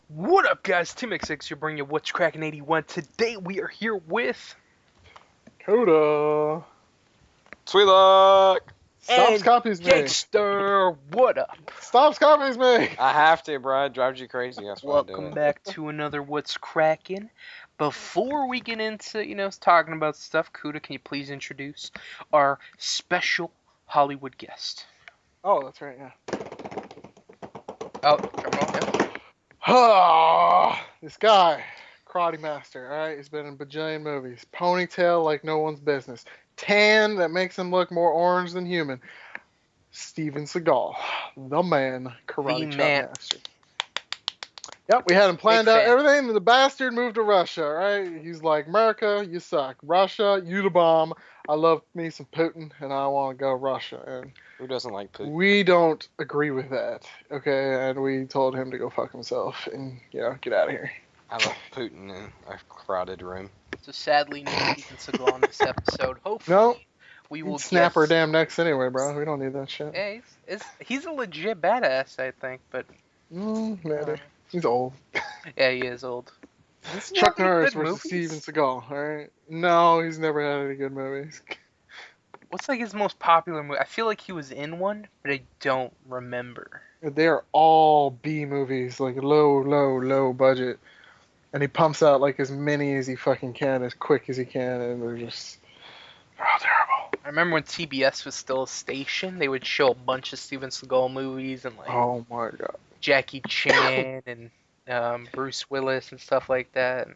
What up, guys? TeamxEggS here, bringing you What's Crackin' 81. Today we are here with Coda. Sweet luck! Stops copies me. Gangster. What up? Stops copies me. I have to, bro. It drives you crazy. That's why I do Welcome it. back to another What's Crackin'. Before we get into, talking about stuff, Kuda, can you please introduce our special Hollywood guest? Oh, that's right, yeah. Oh, drum roll, yeah. This guy, karate master, alright? He's been in a bajillion movies. Ponytail like no one's business. Tan that makes him look more orange than human. Steven Seagal, the man, karate chop master. Yep, we had him planned out everything, and the bastard moved to Russia, right? He's like, America, you suck. Russia, you the bomb. I love me some Putin, and I want to go Russia. And who doesn't like Putin? We don't agree with that, okay? And we told him to go fuck himself and, get out of here. I love Putin in a crowded room. So sadly, no Steven Seagal in this episode. Hopefully, we will snap our damn necks anyway, bro. We don't need that shit. Yeah, he's a legit badass, I think, but... maybe. He's old. Yeah, he is old. Chuck Norris versus Steven Seagal, alright? No, he's never had any good movies. What's like his most popular movie? I feel like he was in one, but I don't remember. They're all B movies, like low budget. And he pumps out like as many as he fucking can, as quick as he can, and they're all terrible. I remember when TBS was still a station, they would show a bunch of Steven Seagal movies and like oh my god, Jackie Chan and Bruce Willis and stuff like that.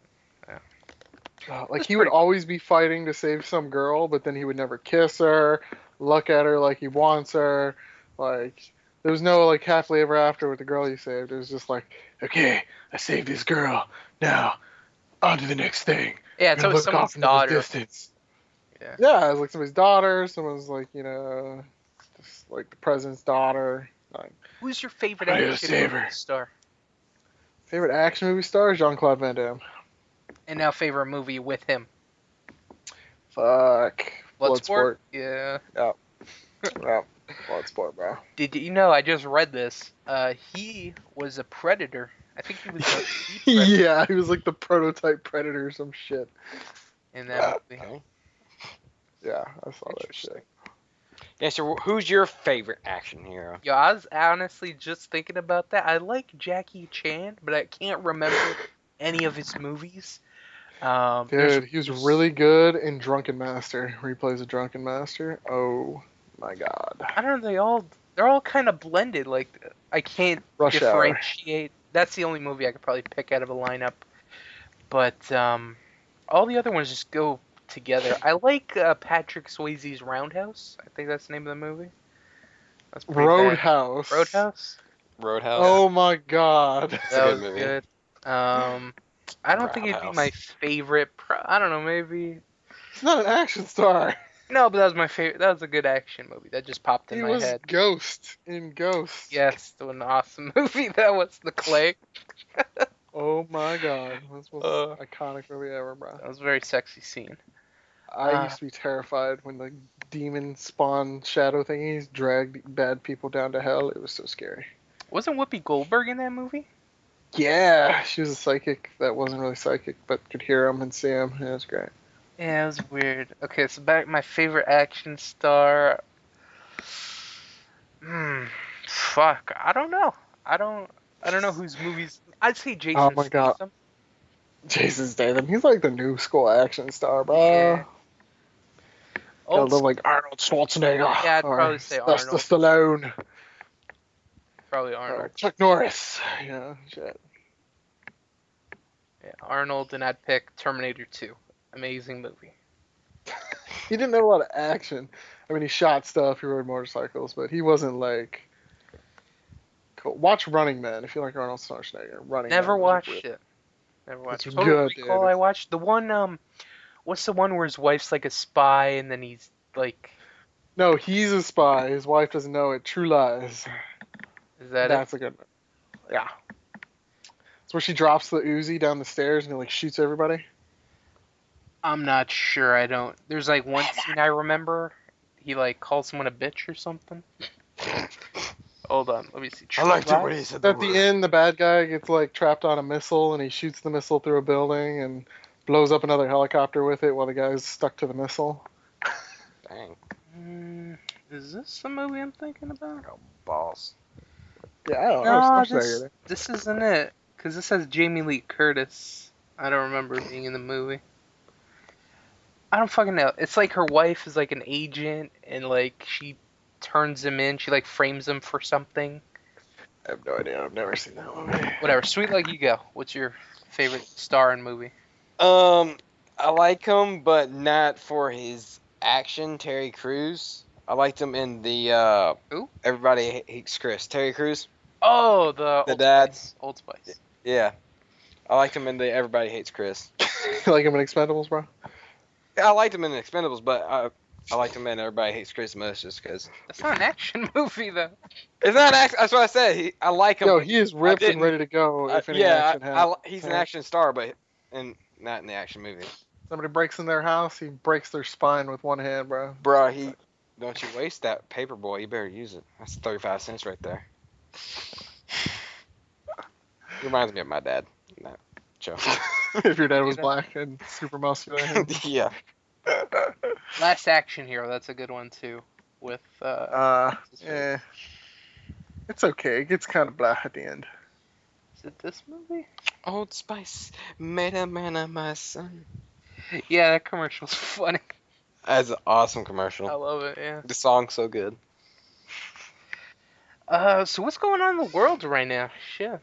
Like he would always be fighting to save some girl, but then he would never kiss her, look at her like he wants her. Like there was no like happily ever after with the girl he saved. It was just like, okay, I saved this girl. Now on to the next thing. Yeah, it's always someone's daughter. Distance. Yeah, it was like somebody's daughter. Someone's like just like the president's daughter. Like, who's your favorite action movie star? Favorite action movie star? Jean-Claude Van Damme. And now favorite movie with him? Fuck. Bloodsport. Yeah. Yep. Bloodsport, bro. Did you know, I just read this. He was a predator. I think he was a predator. Yeah, he was like the prototype predator or some shit. In that movie. Yeah, I saw that shit. Yeah, so who's your favorite action hero? Yo, I was honestly just thinking about that. I like Jackie Chan, but I can't remember any of his movies. Dude, he was really good in Drunken Master, where he plays a drunken master. Oh my god. I don't know, they're all kind of blended. Like, I can't differentiate. That's the only movie I could probably pick out of a lineup. But all the other ones just go together. I like Patrick Swayze's Roundhouse. I think that's the name of the movie. That's Roadhouse. Roadhouse? Roadhouse. Oh my god. That was good. I don't think it'd be my favorite. I don't know, maybe. It's not an action star. No, but that was my favorite. That was a good action movie. That just popped in my head. He was Ghost in Ghost. Yes, an awesome movie. That was the Clay. Oh my god. This was an iconic movie ever, bro. That was a very sexy scene. I used to be terrified when the demon spawn shadow thingies dragged bad people down to hell. It was so scary. Wasn't Whoopi Goldberg in that movie? Yeah, she was a psychic that wasn't really psychic, but could hear him and see him. Yeah, it was great. Yeah, it was weird. Okay, so back my favorite action star. Fuck, I don't know. I don't know whose movies. I'd say Jason. Oh my god, Jason Statham. He's like the new school action star, bro. Yeah. Gotta look like Arnold Schwarzenegger. Yeah, I'd probably say Arnold. That's the Stallone. Probably Arnold. Chuck Norris. Yeah, shit. Yeah, Arnold, and I'd pick Terminator 2. Amazing movie. He didn't have a lot of action. I mean, he shot stuff, he rode motorcycles, but he wasn't like... Cool. Watch Running Man if you like Arnold Schwarzenegger. Never watched it. Never watched it. Total Recall I watched. The one, what's the one where his wife's like a spy and then he's like... No, he's a spy. His wife doesn't know it. True Lies. Is that That's a good one. Yeah. It's where she drops the Uzi down the stairs and it like shoots everybody. I'm not sure. I don't. There's like one scene I remember. He like calls someone a bitch or something. Hold on, let me see. I liked it when he said At the end, the bad guy gets like trapped on a missile, and he shoots the missile through a building and blows up another helicopter with it while the guy's stuck to the missile. Dang. Is this the movie I'm thinking about? Oh, balls. Yeah, I don't know. No, this isn't it. Because this has Jamie Lee Curtis. I don't remember being in the movie. I don't fucking know. It's like her wife is like an agent, and like she turns him in. She like frames him for something. I have no idea. I've never seen that movie. Whatever. Sweet like you go. What's your favorite star in movie? I like him, but not for his action. Terry Crews. I liked him in the Who? Everybody Hates Chris. Terry Crews. Oh, the The Old dad. Spice. Old Spice. Yeah. I liked him in the Everybody Hates Chris. You like him in Expendables, bro? I liked him in the Expendables, but I liked him in Everybody Hates Chris most just because. That's not an action movie though. It's not action. That's what I said. I like him. Yo, he is ripped and ready to go if any action happens. He's an action star, but not in the action movie. Somebody breaks in their house, he breaks their spine with one hand, bro. Bro, don't you waste that paper boy. You better use it. That's 35 cents right there. Reminds me of my dad. No, joke. If your dad was black and super muscular. Yeah. Last Action Hero. That's a good one too. With yeah. It's okay. It gets kind of black at the end. Is it this movie? Old Spice made a man of my son. Yeah, that commercial's funny. That's an awesome commercial. I love it. Yeah. The song's so good. So what's going on in the world right now? Shit.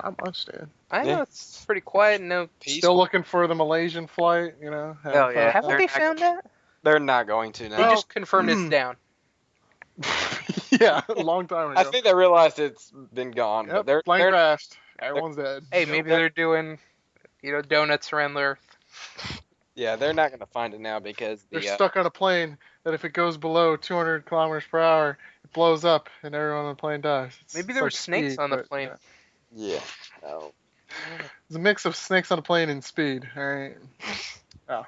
Not much, dude. I know it's pretty quiet. No Peace. Still looking for the Malaysian flight, you know. Hell yeah. Haven't they found that? They're not going to now. They just confirmed it's down. Yeah, a long time ago. I think they realized it's been gone. Yep, But plane crashed. Everyone's dead. Hey, maybe they're doing, donuts around the Earth. Yeah, they're not going to find it now because They're stuck on a plane that if it goes below 200 kilometers per hour, it blows up and everyone on the plane dies. Maybe there were snakes on the plane. Yeah. Oh. It's a mix of snakes on a plane and speed. All right. Oh.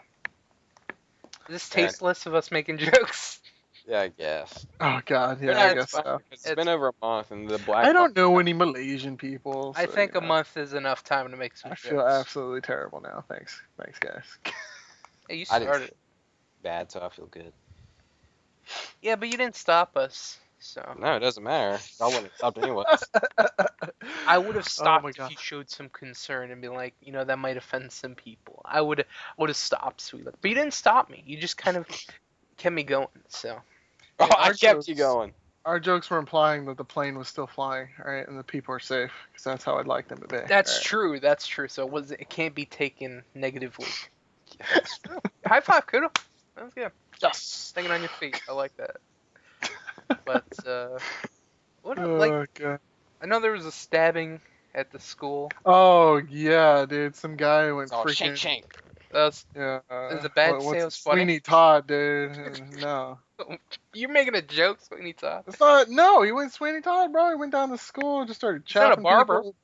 Is this tasteless of us making jokes? Yeah, I guess. Oh God. Yeah, Yeah, I guess so. It's been over a month, and the black. I don't know any Malaysian people. I so, think a month is enough time to make some I jokes. feel absolutely terrible now. Thanks, guys. Hey, you I didn't started. bad, so I feel good. Yeah, but you didn't stop us. So No, it doesn't matter. I wouldn't have stopped anyways. I would have stopped my if God. you showed some concern and be like, that might offend some people. I would have stopped, sweetheart. But you didn't stop me. You just kind of kept me going. So Oh, I our kept you jokes- going. Our jokes were implying that the plane was still flying, all right, and the people are safe, because that's how I'd like them to be. that's all right? true. That's true. So it can't be taken negatively. That's true. High five, Kudo. That was good. Yes. Thinking on your feet. I like that. But what Oh like God. I know there was a stabbing at the school. Oh yeah, dude. Some guy went Oh, freaking. That was Yeah. Is it bad to what's say it it, was funny? Sweeney Todd, dude. No. You're making a joke, Sweeney Todd. It's not. No, he went Sweeney Todd, bro. He went down to school and just started He's not a chopping barber. people.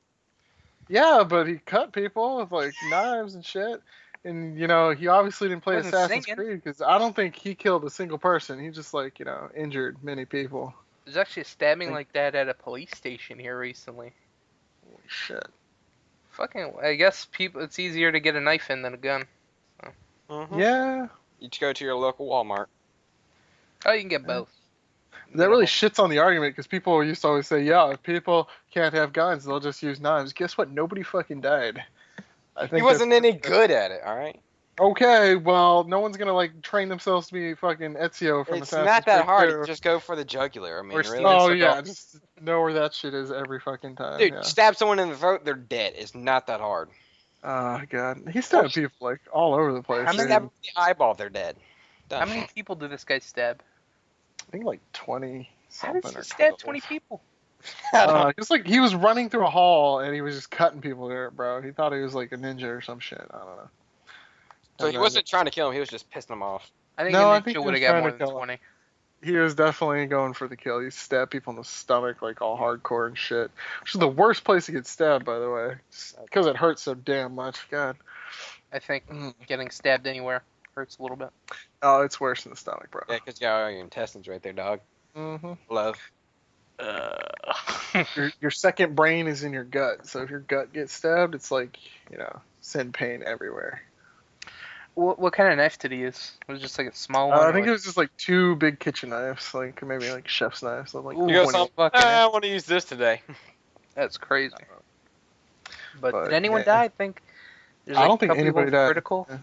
Yeah, but he cut people with like knives and shit. And he obviously didn't play Wasn't Assassin's singing. Creed because I don't think he killed a single person. He just injured many people. There's actually a stabbing like that at a police station here recently. Holy shit. Fucking, I guess it's easier to get a knife in than a gun. Mhm. Yeah. You just go to your local Walmart. Oh, you can get both. That really shits on the argument because people used to always say, yeah, if people can't have guns, they'll just use knives. Guess what? Nobody fucking died. I think He wasn't any good at it, all right? Okay, well, no one's gonna train themselves to be fucking Ezio from It's Assassin's not that Creed hard. 2. Just go for the jugular. I mean, Or really. Steven Oh Seagal. yeah, just know where that shit is every fucking time. Dude, yeah. stab someone in the throat, they're dead. It's not that hard. Oh god, he stabbed people all over the place. How You many- stab them in the eyeball, they're dead. Done. How many people did this guy stab? I think 20 How something. did he or stab 12. 20 people? Just he was running through a hall and he was just cutting people there, bro. He thought he was like a ninja or some shit. I don't know. So he wasn't trying to kill him, he was just pissing them off. I think No, I a think ninja he would have was got trying more to than kill him. 20. He was definitely going for the kill. He stabbed people in the stomach like all hardcore and shit. Which is the worst place to get stabbed, by the way. Because it hurts so damn much. God. I think getting stabbed anywhere hurts a little bit. Oh, it's worse in the stomach, bro. Yeah, because you got all your intestines right there, dog. Mm-hmm. Love. Your second brain is in your gut, so if your gut gets stabbed, it's like, send pain everywhere. What kind of knife did he use? Was it just like a small one? I think it was just like 2 big kitchen knives, like maybe like chef's knives. So like, Ooh, You go, 20 son, I want to use this today. That's crazy. But did yeah. anyone die? I think there's I like don't think a couple anybody people died. critical. Yeah.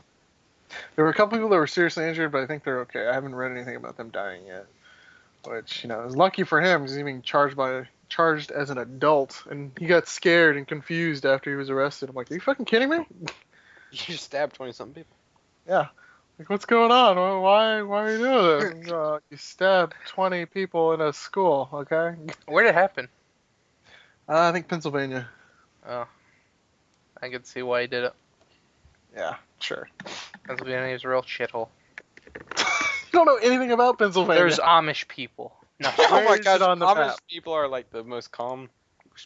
There were a couple people that were seriously injured, but I think they're okay. I haven't read anything about them dying yet. Which, is lucky for him because he's being charged as an adult, and he got scared and confused after he was arrested. I'm like, are you fucking kidding me? You just stabbed 20-something people. Yeah. Like, what's going on? Why are you doing this? You stabbed 20 people in a school, okay? Where did it happen? I think Pennsylvania. Oh, I could see why he did it. Yeah, sure. Pennsylvania is a real shithole. You don't know anything about Pennsylvania. There's Amish people. No. Oh my Where is gosh, it on the Amish map? people are like the most calm.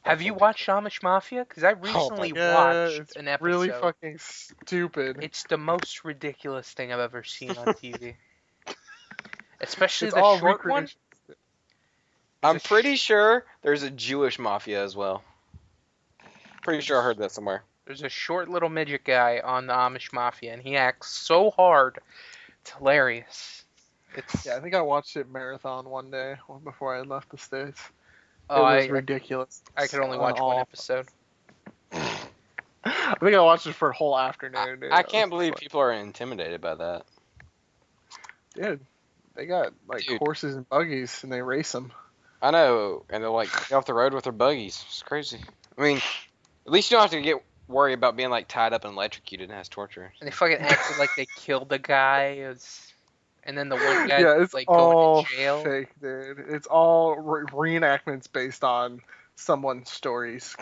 Have you watched Amish Mafia? Because I recently watched it's an episode. really fucking stupid. It's the most ridiculous thing I've ever seen on TV. Especially It's the all short one. recreation. I'm pretty sure there's a Jewish mafia as well. Pretty sure I heard that somewhere. There's a short little midget guy on the Amish Mafia, and he acts so hard. It's hilarious. Yeah, I think I watched it marathon one day before I left the States. Oh, It was ridiculous. I could only watch one episode. I think I watched it for a whole afternoon. Dude. I can't believe people are intimidated by that. Dude, they got horses and buggies, and they race them. I know, and they're like get off the road with their buggies. It's crazy. I mean, at least you don't have to worry about being like tied up and electrocuted and has torture. And they fucking acted like they killed the guy. And then the one guy it's like all going to jail. Fake, dude. It's all reenactments based on someone's stories.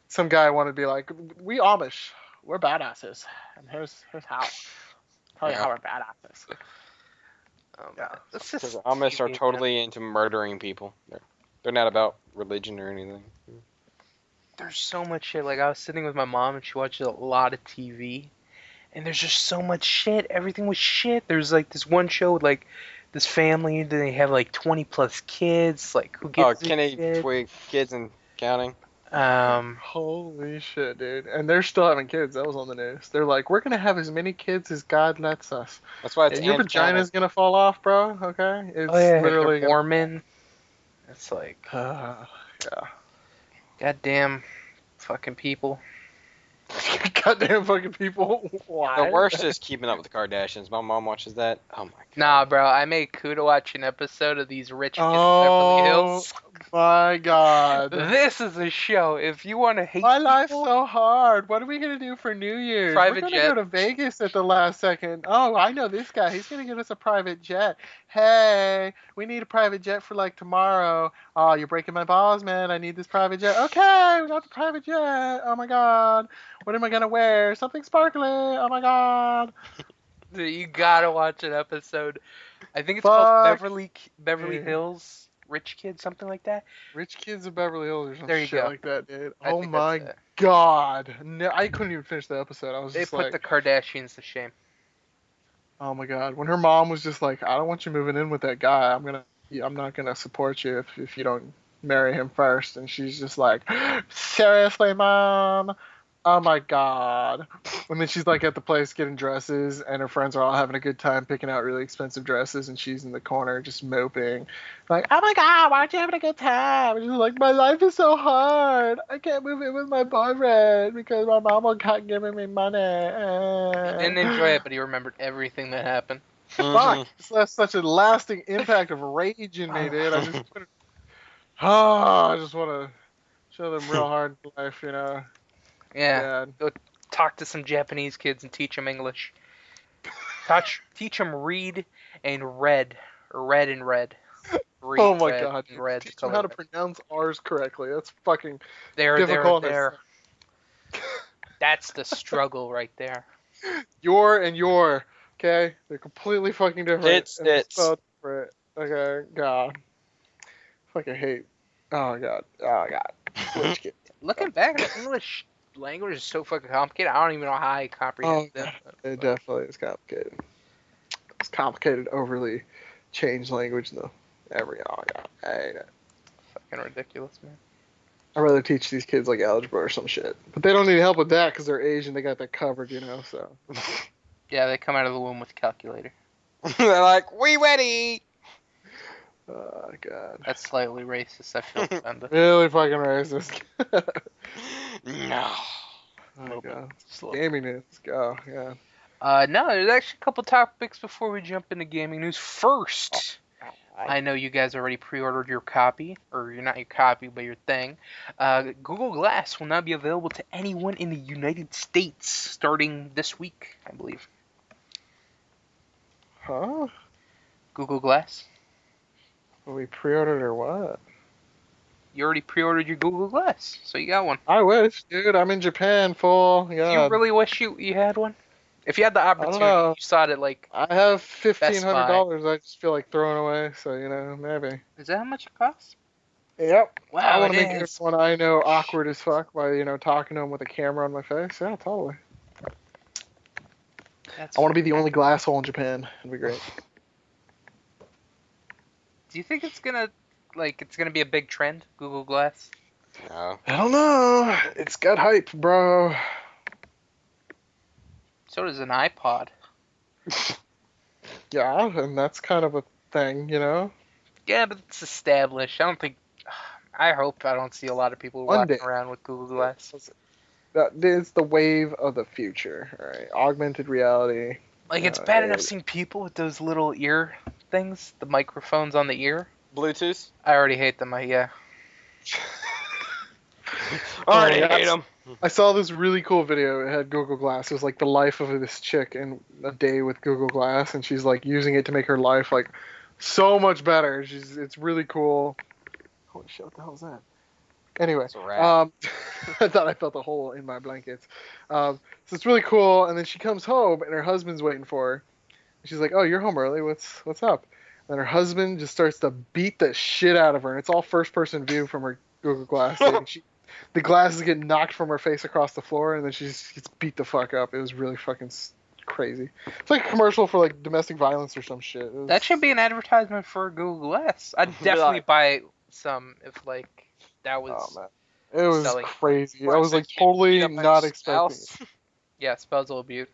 Some guy wanted to be like, we Amish, we're badasses, and here's how. Tell you how we're badasses. Because Amish are totally into murdering people. They're not about religion or anything. There's so much shit. Like, I was sitting with my mom, and she watches a lot of TV. And there's just so much shit. Everything was shit. There's like this one show with like this family. They have like 20 plus kids. Like, who gets Kenny Twig kids and counting. Holy shit, dude. And they're still having kids. That was on the news. They're like, we're gonna have as many kids as God lets us. That's why it's your vagina's gonna fall off, bro. Okay? It's literally Mormon. It's like yeah. Goddamn fucking people. Goddamn fucking people. Why? The worst is Keeping Up with the Kardashians. My mom watches that. Oh my god. Nah, bro. I made Kuda watch an episode of these rich kids in Beverly Hills. My god. This is a show. If you want to hate my life's so hard. What are we gonna do for New Year's? Private We're jet. gonna go to Vegas at the last second. Oh, I know this guy. He's gonna get us a private jet. Hey, we need a private jet for like tomorrow. Oh, you're breaking my balls, man. I need this private jet. Okay, we got the private jet. Oh my god. What am I gonna wear? Something sparkly. Oh my god. Dude, you gotta watch an episode. I think it's called Beverly Hills. Rich Kids, something like that. Rich Kids of Beverly Hills or some there you shit go. like that, dude. I Oh my god. No, I couldn't even finish the episode. I was just like... They put the Kardashians to shame. Oh my god. When her mom was just like, I don't want you moving in with that guy. I'm not gonna support you if you don't marry him first. And she's just like, seriously, mom? Oh my god. And then she's like at the place getting dresses, and her friends are all having a good time picking out really expensive dresses, and she's in the corner just moping. Like, oh my god, why aren't you having a good time? And she's like, my life is so hard. I can't move in with my boyfriend because my mama can't give me money. He didn't enjoy it, but he remembered everything that happened. Fuck. This left such a lasting impact of rage in me, dude. I just want to show them real hard life, you know. Yeah, go talk to some Japanese kids and teach them English. Teach them read and red. Read and red. Read, oh my god. Red, teach them how to pronounce R's correctly. That's fucking difficult. That's the struggle right there. Your, okay? They're completely fucking different. It's. Different. Okay, god. Fucking hate. Oh god. Rich kid. Looking back at English language is so fucking complicated. I don't even know how I comprehend that. It definitely is complicated. It's complicated, overly changed language though. I hate it. Fucking ridiculous, man. I'd rather teach these kids like algebra or some shit. But they don't need help with that because they're Asian. They got that covered, so. Yeah, they come out of the womb with a calculator. They're like, we ready. Oh, God. That's slightly racist. I feel offended. Really fucking racist. No. Oh, God. Gaming news. Go, yeah. No, there's actually a couple topics before we jump into gaming news. First, I know you guys already pre-ordered your copy, or you're not your copy, but your thing. Google Glass will now be available to anyone in the United States starting this week, I believe. Huh? Google Glass? We pre-ordered or what? You already pre-ordered your Google Glass, so you got one. I wish, dude. I'm in Japan, fool. God. Do you really wish you had one? If you had the opportunity, you saw it at like. I have $1,500. I just feel like throwing away, so maybe. Is that how much it costs? Yep. Wow, I want to make everyone I know awkward as fuck by talking to them with a camera on my face. Yeah, totally. I want to be the only glass hole in Japan. It'd be great. Do you think it's gonna be a big trend, Google Glass? No. I don't know. It's got hype, bro. So does an iPod. Yeah, and that's kind of a thing, Yeah, but it's established. I don't think. I hope I don't see a lot of people walking around with Google Glass. That is the wave of the future, right? Augmented reality. Like, it's bad enough seeing people with those little ear things, the microphones on the ear. Bluetooth? I already hate them, yeah. Already hate them. I saw this really cool video. It had Google Glass. It was like the life of this chick in a day with Google Glass, and she's like using it to make her life like so much better. It's really cool. Holy shit, what the hell is that? Anyway, I thought I felt a hole in my blankets. So it's really cool. And then she comes home, and her husband's waiting for her. And she's like, "Oh, you're home early. What's up?" And her husband just starts to beat the shit out of her. And it's all first-person view from her Google Glass. The glasses get knocked from her face across the floor, and then she just gets beat the fuck up. It was really fucking crazy. It's like a commercial for like domestic violence or some shit. That should be an advertisement for Google Glass. I'd definitely buy some if like that was. Oh man, it was crazy. I was like totally not expecting it. Yeah, spousal abuse.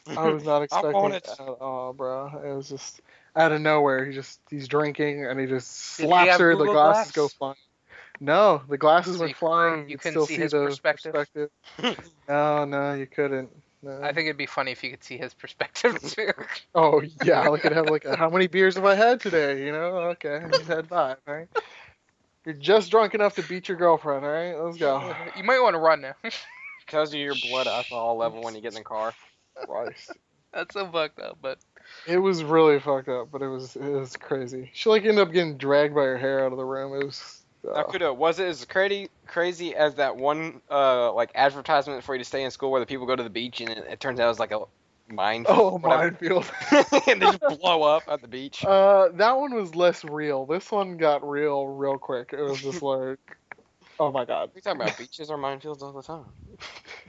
I was not expecting it at all, bro. It was just out of nowhere. He's drinking and he just slaps her. The glasses go flying. No, the glasses went flying. You couldn't see his perspective. No, you couldn't. No. I think it'd be funny if you could see his perspective too. Oh yeah, I could have like how many beers have I had today? Okay, I had 5. All right. You're just drunk enough to beat your girlfriend. All right, let's go. You might want to run now. Because of your blood alcohol level when you get in the car. Christ. That's so fucked up, but. It was really fucked up, but it was crazy. She like ended up getting dragged by her hair out of the room. It was. Was it as crazy as that one like advertisement for you to stay in school where the people go to the beach and it turns out it was like a minefield? Oh, minefield. And they just blow up at the beach. That one was less real. This one got real quick. It was just like, oh my god. We talk about beaches or minefields all the time.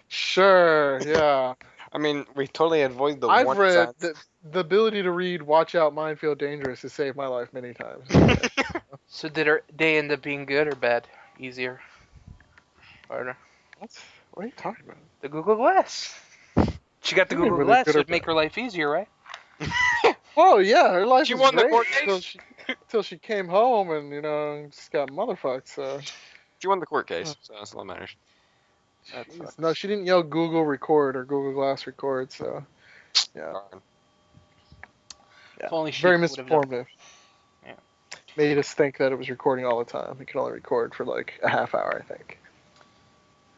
Sure, yeah. I mean, we totally avoid the I've one read the ability to read "Watch out, minefield dangerous" has saved my life many times. So did they end up being good or bad? Easier? Or what are you talking about? The Google Glass. She got the Google Glass, so it'd make her life easier, right? Oh yeah, her life. She was won great the court case till she came home and just got motherfucked. So she won the court case, so that's all that matters. No, she didn't yell Google record or Google Glass record. So yeah. Very misinformative. Yeah. Made us think that it was recording all the time. It could only record for like a half hour, I think.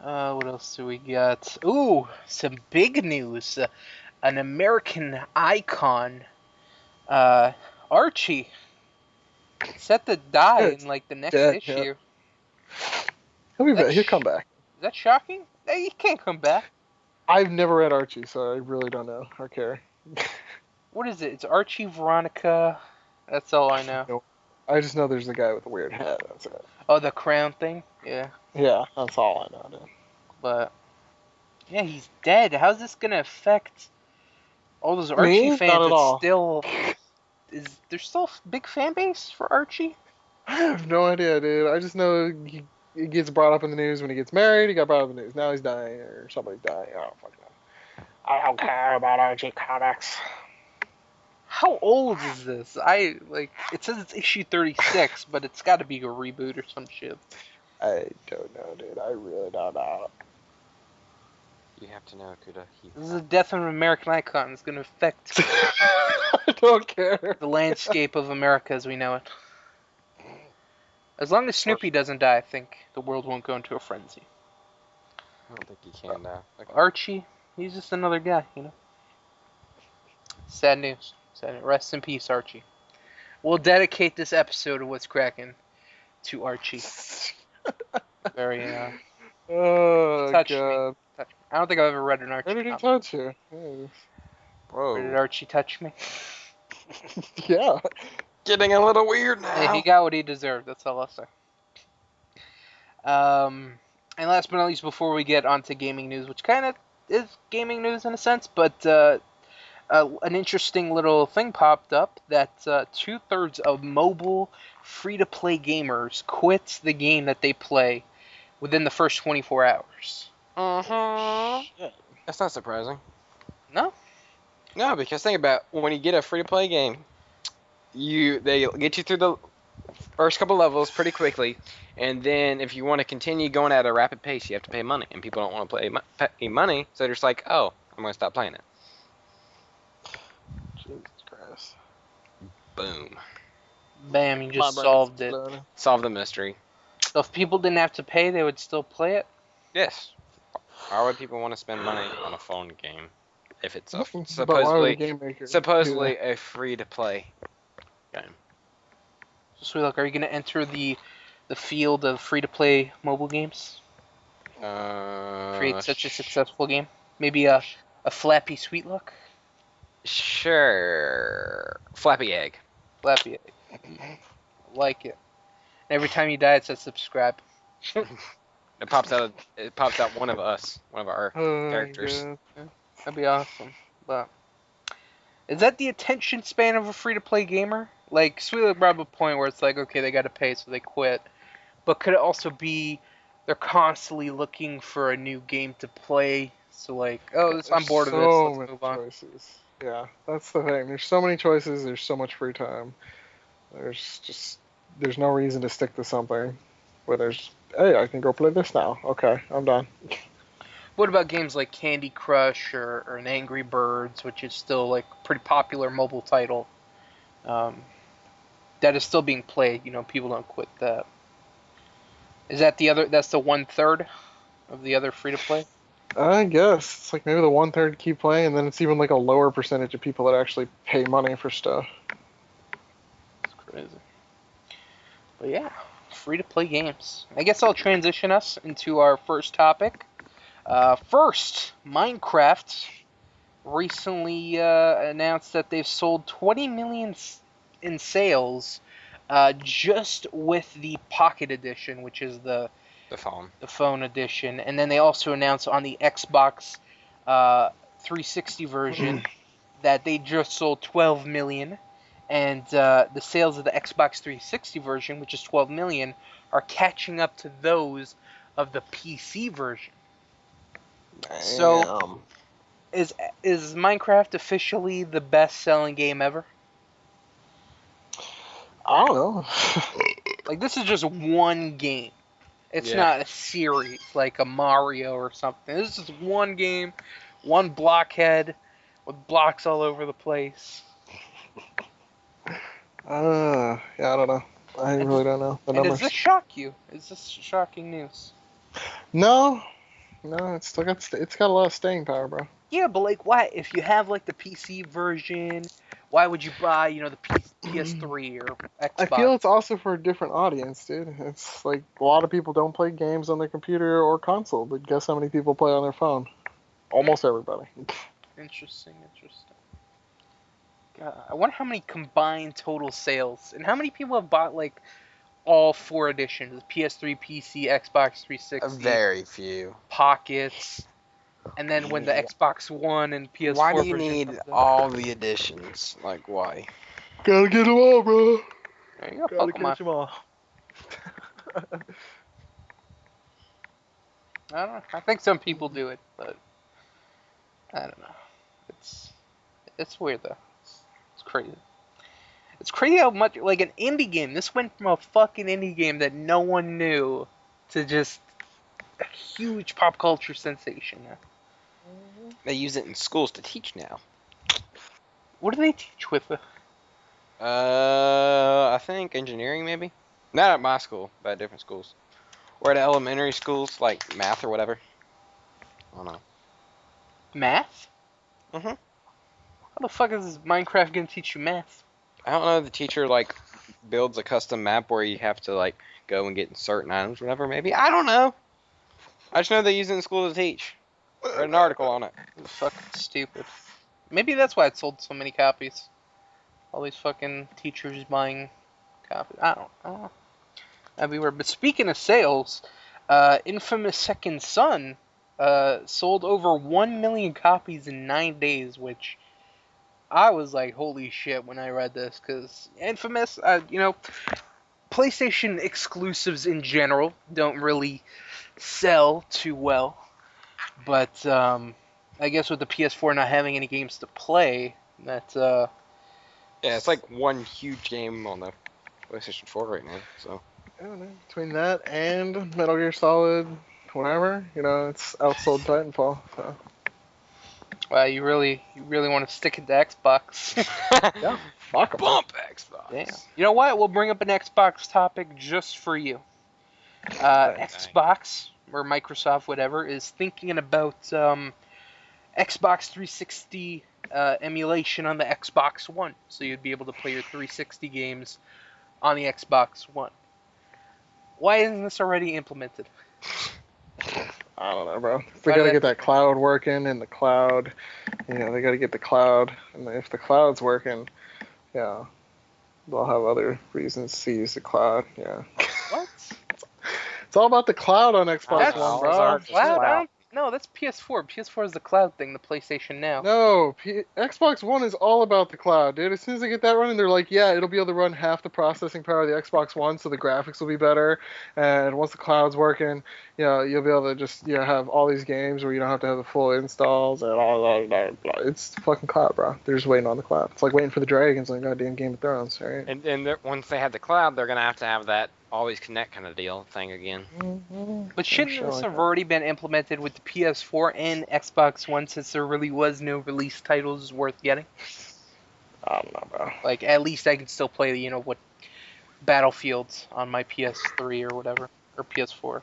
What else do we got? Ooh, some big news. An American icon, Archie, set to die in like the next issue. Yeah. He'll come back. Is that shocking? He can't come back. I've never read Archie, so I really don't know or care. What is it? It's Archie, Veronica. That's all I know. Nope. I just know there's a guy with a weird hat. That's it. Oh, the crown thing? Yeah. Yeah, that's all I know, dude. But Yeah, he's dead. How's this gonna affect all those Archie Me? fans? Not at all. Is there still a big fan base for Archie? I have no idea, dude. I just know he gets brought up in the news when he gets married. He got brought up in the news. Now he's dying or somebody's dying. I don't fucking know. I don't care about Archie comics. How old is this? It says it's issue 36, but it's got to be a reboot or some shit. I don't know, dude. I really don't know. You have to know, Kuda. This is the death of an American icon. It's going to affect I don't care. the landscape of America as we know it. As long as Snoopy doesn't die, I think the world won't go into a frenzy. I don't think he can now. Okay. Archie, he's just another guy, you know. Sad news. Rest in peace, Archie. We'll dedicate this episode of What's Crackin' to Archie. Very, Oh, touched God. me. I don't think I've ever read an Archie Where did he comic. touch you? Yes. Whoa. Where did Archie touch me? Yeah. Getting a little weird now. Hey, he got what he deserved. That's all I'll say. And last but not least, before we get onto gaming news, which kind of is gaming news in a sense, but an interesting little thing popped up that 2/3 of mobile free-to-play gamers quit the game that they play within the first 24 hours. That's not surprising. No? No, because think about when you get a free-to-play game, they get you through the first couple levels pretty quickly, and then if you want to continue going at a rapid pace, you have to pay money, and people don't want to pay money, so they're just like, oh, I'm going to stop playing it. Jesus Christ. Boom. Bam, you just solved it. Solve the mystery. So if people didn't have to pay, they would still play it? Yes. Why would people want to spend money on a phone game if it's But why would the game maker do supposedly that? a free-to-play game? So, Sweet Luck, are you going to enter the field of free-to-play mobile games? Create such a successful game? Maybe a Flappy Sweet Luck? Sure. Flappy Egg. Flappy Egg. Like it. And every time you die, it says subscribe. It pops out one of us, one of our Oh, characters. God. That'd be awesome. But is that the attention span of a free-to-play gamer? Like, Sweet Luck brought up a point where it's like, okay, they got to pay, so they quit. But could it also be they're constantly looking for a new game to play? So like, I'm bored of this. Let's move on. Choices. Yeah, that's the thing. There's so many choices. There's so much free time. There's no reason to stick to something. But hey, I can go play this now. Okay, I'm done. What about games like Candy Crush or an Angry Birds, which is still like a pretty popular mobile title? That is still being played. You know, people don't quit that. Is that that's the 1/3 of the other free-to-play? I guess it's like maybe the 1/3 keep playing, and then it's even like a lower percentage of people that actually pay money for stuff. It's crazy. But yeah, free-to-play games. I guess I'll transition us into our first topic. First, Minecraft recently announced that they've sold 20 million in sales just with the Pocket Edition, which is the phone edition. And then they also announced on the Xbox 360 version that they just sold 12 million. And the sales of the Xbox 360 version, which is 12 million, are catching up to those of the PC version. Damn. So, is Minecraft officially the best-selling game ever? I don't know. Like, this is just one game. It's not a series like a Mario or something. This is just one game, one blockhead with blocks all over the place. Yeah, I don't know. I really don't know the numbers. Does this shock you? Is this shocking news? No, it's got a lot of staying power, bro. Yeah, but like, why? If you have like the PC version, why would you buy, the PS3 or Xbox? I feel it's also for a different audience, dude. It's like a lot of people don't play games on their computer or console, but guess how many people play on their phone? Almost everybody. Interesting. God, I wonder how many combined total sales, and how many people have bought like all 4 editions: PS3, PC, Xbox 360. Very few. Pockets. And then when the Xbox One and PS4 Why do you version need comes out- all the editions? Like, why? Gotta get them all, bro. There you go, Gotta Pokemon. catch them all. I don't know. I think some people do it, but I don't know. It's weird though. It's crazy. It's crazy how much like an indie game. This went from a fucking indie game that no one knew to just a huge pop culture sensation. They use it in schools to teach now. What do they teach with it? I think engineering maybe. Not at my school, but at different schools. Or at elementary schools, like math or whatever. I don't know. Math? Mhm. How the fuck is Minecraft gonna teach you math? I don't know. The teacher like builds a custom map where you have to like go and get certain items, or whatever. Maybe I don't know. I just know they use it in school to teach. I read an article on it. It's fucking stupid. Maybe that's why it sold so many copies. All these fucking teachers buying copies. I don't know. Everywhere. But speaking of sales, Infamous Second Son sold over 1 million copies in 9 days, which I was like, holy shit when I read this, because Infamous, PlayStation exclusives in general don't really sell too well, but I guess with the PS4 not having any games to play, that Yeah, it's like one huge game on the PlayStation 4 right now. So I don't know. Between that and Metal Gear Solid, whatever, it's outsold Titanfall. So. wow, you really want to stick it to Xbox. Yeah, fuck 'em. bump Xbox. Damn. You know what? We'll bring up an Xbox topic just for you. Xbox or Microsoft, whatever, is thinking about Xbox 360 emulation on the Xbox One, so you'd be able to play your 360 games on the Xbox One. Why isn't this already implemented? I don't know, bro. They gotta get that cloud working, and the cloud, they gotta get the cloud, and if the cloud's working, yeah, they'll have other reasons to use the cloud. Yeah. What? It's all about the cloud on Xbox That's One, It's bro. hard to Cloud? cloud. No, that's PS4. PS4 is the cloud thing. The PlayStation Now. No, Xbox One is all about the cloud, dude. As soon as they get that running, they're like, yeah, it'll be able to run half the processing power of the Xbox One, so the graphics will be better. And once the cloud's working, you'll be able to just have all these games where you don't have to have the full installs and all that. It's the fucking cloud, bro. They're just waiting on the cloud. It's like waiting for the dragons on goddamn Game of Thrones, right? And once they have the cloud, they're gonna have that always connect kind of deal thing again. Mm-hmm. But shouldn't this have already been implemented with the PS4 and Xbox One, since there really was no release titles worth getting? I don't know, bro. Like, at least I can still play, what, Battlefields on my PS3 or whatever, or PS4.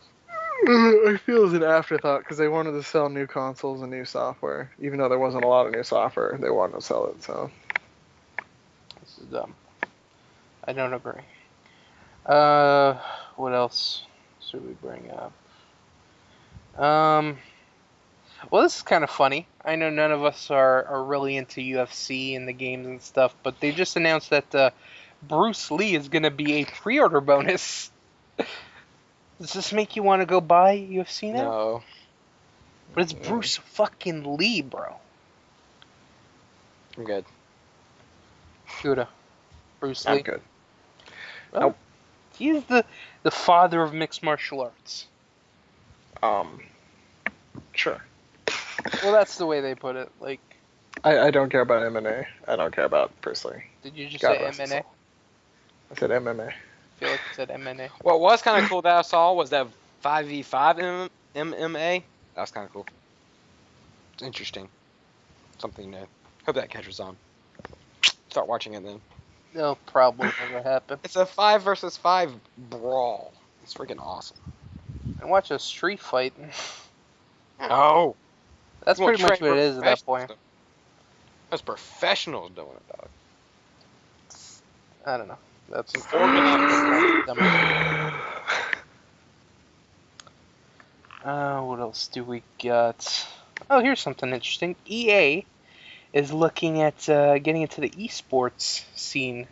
I feel it's an afterthought because they wanted to sell new consoles and new software. Even though there wasn't a lot of new software, they wanted to sell it, so. This is dumb. I don't agree. What else should we bring up? Well, this is kind of funny. I know none of us are really into UFC and the games and stuff, but they just announced that Bruce Lee is going to be a pre-order bonus. Does this make you want to go buy UFC now? No. But it's Bruce fucking Lee, bro. I'm good. Kuda. Bruce Lee. I'm good. Well, Nope. He's the father of mixed martial arts. Sure. Well, that's the way they put it. Like, I don't care about MMA. I don't care about personally. did you just God say rest his MMA? soul. I said MMA. I feel like you said MMA. What was kind of cool that I saw was that 5v5 MMA. That was kind of cool. It's interesting. Something new. Hope that catches on. Start watching it then. No, probably never happen. It's a 5 versus 5 brawl. It's freaking awesome. I watch a street fight. Oh. That's pretty much what it is at that point. That's professionals doing it, dog. I don't know. That's what else do we got? Oh, here's something interesting. EA is looking at getting into the eSports scene,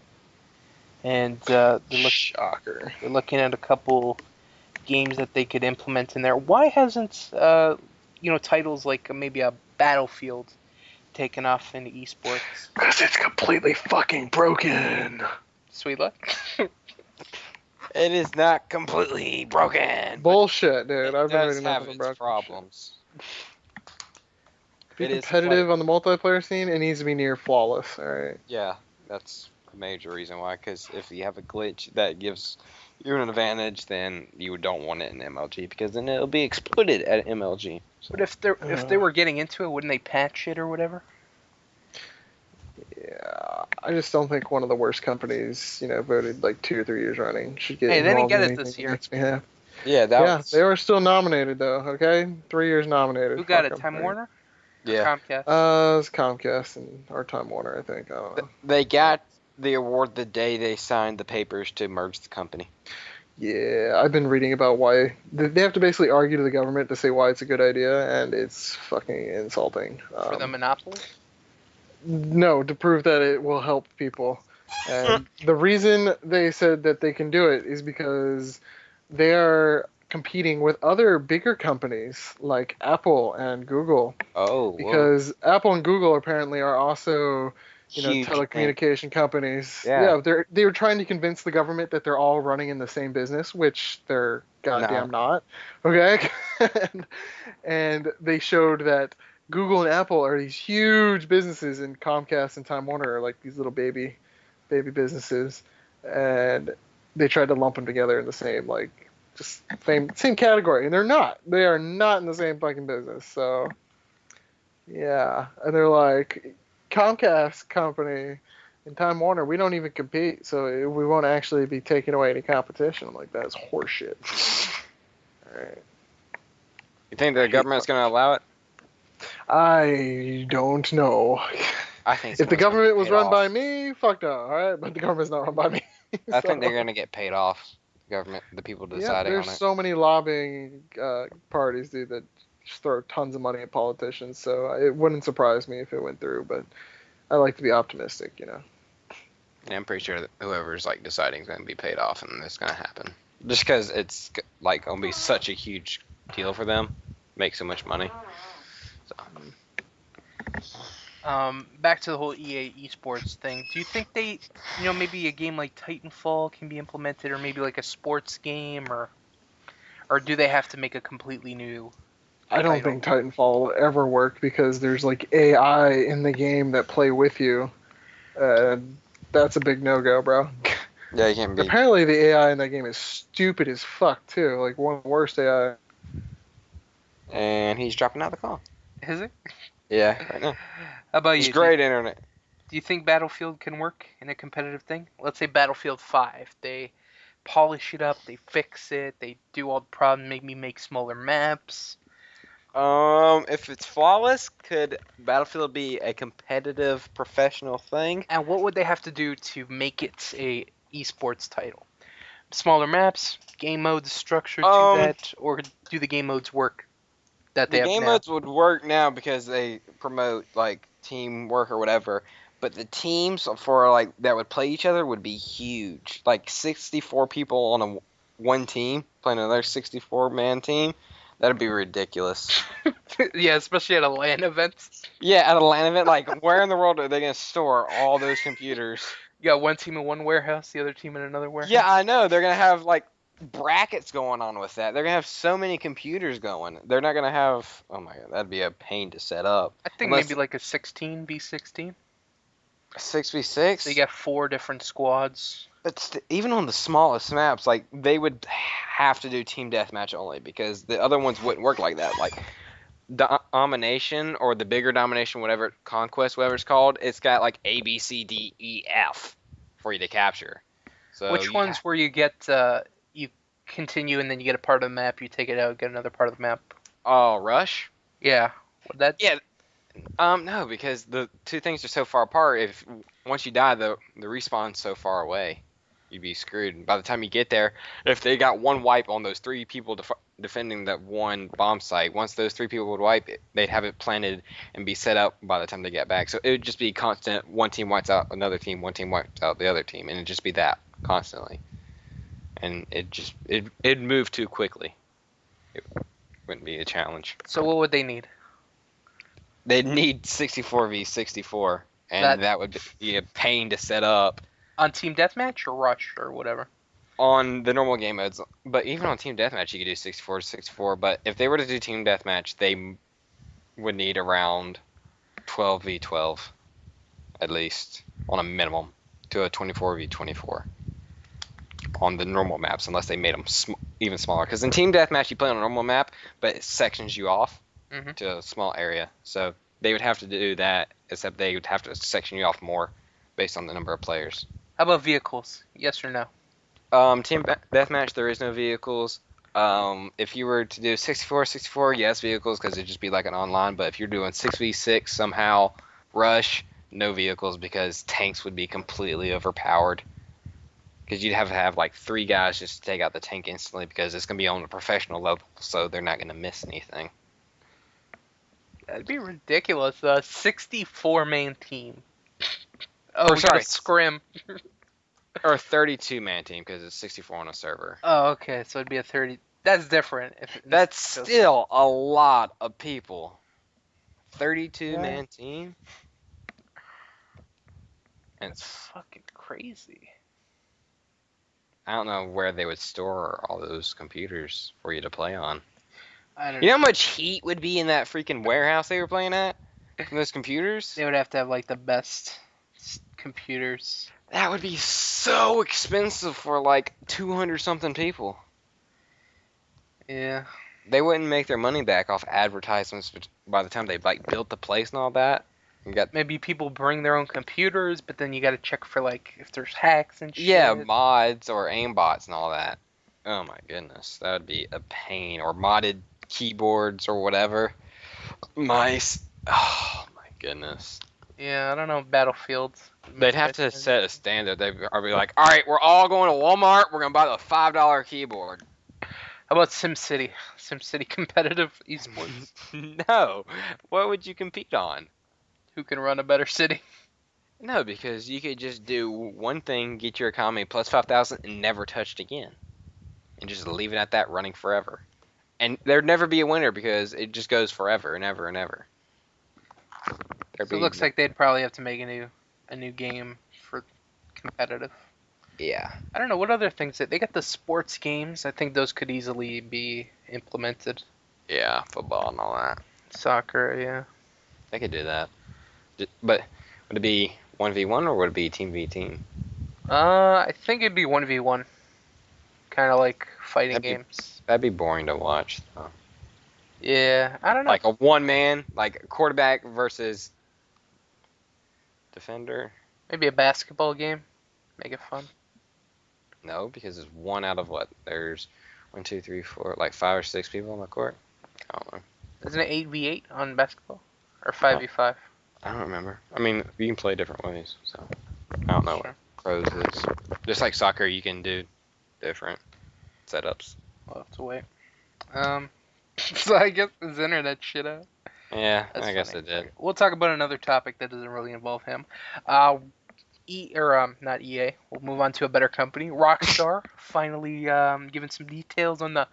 and Shocker. they're looking at a couple games that they could implement in there. Why hasn't titles like maybe a Battlefield taken off into esports? Because it's completely fucking broken. Sweet luck. It is not completely broken. Bullshit, dude. I've been does reading have nothing its about problems. To be It is competitive on the multiplayer scene, it needs to be near flawless. All right. Yeah, that's a major reason why. Because if you have a glitch that gives you an advantage, then you don't want it in MLG because then it'll be exploited at MLG. So. But if they were getting into it, wouldn't they patch it or whatever? Yeah, I just don't think one of the worst companies, voted like 2 or 3 years running should get Hey, they didn't involved get in it this anything year. against me. Yeah, Yeah, they were still nominated though. Okay, 3 years nominated. Who got Fuck it? 'em, Time right? Warner? Yeah. Comcast. It's Comcast and or Time Warner, I think. I don't know. They got the award the day they signed the papers to merge the company. Yeah, I've been reading about why they have to basically argue to the government to say why it's a good idea, and it's fucking insulting. For the monopoly? No, to prove that it will help people. And the reason they said that they can do it is because they are competing with other bigger companies like Apple and Google. Oh, Because Apple and Google apparently are also, Huge telecommunication companies. Yeah. They were trying to convince the government that they're all running in the same business, which they're goddamn not. Okay? and they showed that Google and Apple are these huge businesses, and Comcast and Time Warner are like these little baby businesses, and they tried to lump them together in the same just same category, and they're not. They are not in the same fucking business. So yeah, and they're like Comcast company and Time Warner. We don't even compete, so we won't actually be taking away any competition. I'm like, that's horseshit. All right. You think the government's going to allow it? I don't know. I think if the government was run off. by me, fuck no, all right? But the government's not run by me. I think they're going to get paid off. The government, the people deciding on it. There's so many lobbying parties, dude, that just throw tons of money at politicians. So it wouldn't surprise me if it went through. But I like to be optimistic, Yeah, I'm pretty sure that whoever's deciding is going to be paid off, and it's going to happen. Just because it's going to be such a huge deal for them, make so much money. So. Back to the whole EA esports thing. Do you think they, maybe a game like Titanfall can be implemented, or maybe like a sports game, or do they have to make a completely new I don't think Titanfall will ever work because there's AI in the game that play with you. That's a big no-go, bro. Yeah, you can't be. Apparently the AI in that game is stupid as fuck too. One of the worst AI. And he's dropping out of the call. Is it? Yeah, right now. How about you? It's great internet. Do you think Battlefield can work in a competitive thing? Let's say Battlefield 5. They polish it up, they fix it, they do all the problems, maybe make smaller maps. If it's flawless, could Battlefield be a competitive professional thing? And what would they have to do to make it a esports title? Smaller maps, game modes structured to that, or do the game modes work? The game modes would work now because they promote teamwork or whatever, but the teams for that would play each other would be huge. 64 people on one team playing another 64-man team. That'd be ridiculous. Yeah, especially at a LAN event. Yeah, at a LAN event, where in the world are they gonna store all those computers? You got one team in one warehouse, the other team in another warehouse. Yeah, I know. They're gonna have brackets going on with that. They're gonna have so many computers going. They're not gonna have. Oh my god, that'd be a pain to set up. I think maybe a 16v16. 6v6. So you got 4 different squads. But even on the smallest maps, they would have to do team deathmatch only because the other ones wouldn't work like that. Domination or the bigger domination, whatever conquest, whatever it's called, it's got A, B, C, D, E, F for you to capture. So which ones where you get you continue and then you get a part of the map, you take it out, get another part of the map? Oh, Rush? Yeah. Yeah. No, because the two things are so far apart. If once you die, the respawn's so far away, you'd be screwed. By the time you get there, if they got one wipe on those 3 people defending that one bomb site, once those 3 people would wipe, they'd have it planted and be set up by the time they get back. So it would just be constant. One team wipes out another team, one team wipes out the other team, and it'd just be that constantly. And it'd move too quickly. wouldn't be a challenge. So what would they need? They'd need 64v64, and that would be a pain to set up. On Team Deathmatch or Rush or whatever? On the normal game modes, but even on Team Deathmatch you could do 64-64, but if they were to do Team Deathmatch, they would need around 12v12, at least, on a minimum, to a 24v24 on the normal maps, unless they made them even smaller. Because in Team Deathmatch, you play on a normal map, but it sections you off to a small area. So they would have to do that, except they would have to section you off more based on the number of players. How about vehicles? Yes or no? Team Deathmatch, there is no vehicles. If you were to do 64-64, yes, vehicles, because it'd just be like an online. But if you're doing 6v6 somehow, Rush, no vehicles, because tanks would be completely overpowered. Because you'd have to have like 3 guys just to take out the tank instantly, because it's going to be on a professional level, so they're not going to miss anything. That'd be ridiculous. 64-man team. Oh, sorry. Scrim. Or a 32-man team, because it's 64 on a server. Oh, okay. So it'd be a 30. That's different. That's still a lot of people. 32-man team? And it's fucking crazy. I don't know where they would store all those computers for you to play on. I don't know. You know how much heat would be in that freaking warehouse they were playing at? From those computers? They would have to have like the best computers. That would be so expensive for like 200 something people. Yeah. They wouldn't make their money back off advertisements by the time they like built the place and all that. Maybe people bring their own computers, but then you got to check for like if there's hacks and shit. Yeah, mods or aimbots and all that. Oh my goodness, that would be a pain. Or modded keyboards or whatever. Mice. Oh my goodness. Yeah, I don't know. Battlefield. They'd have to set a standard. They'd be like, all right, we're all going to Walmart. We're going to buy the $5 keyboard. How about SimCity? SimCity competitive eSports? No. What would you compete on? Who can run a better city? No, because you could just do one thing, get your economy plus 5,000, and never touch it again. And just leave it at that, running forever. And there'd never be a winner because it just goes forever and ever and ever. So it looks like they'd probably have to make a new game for competitive. Yeah. I don't know what other things they got. The sports games. I think those could easily be implemented. Yeah, football and all that. Soccer, yeah. They could do that. But would it be 1v1 or would it be team v team? I think it'd be 1v1. Kind of like fighting games. That'd be boring to watch, though. Yeah, I don't know. Like a one-man, like quarterback versus defender. Maybe a basketball game. Make it fun. No, because it's 1 out of what? There's 1, 2, 3, 4, like 5 or 6 people on the court. I don't know. Isn't it 8v8 on basketball? Or 5v5? I don't remember. I mean, you can play different ways, so I don't know what pros is. Just like soccer, you can do different setups. We'll have to wait. So I guess this internet shit out. Yeah, That's I guess funny. it did. We'll talk about another topic that doesn't really involve him. Not EA. We'll move on to a better company. Rockstar finally giving some details on the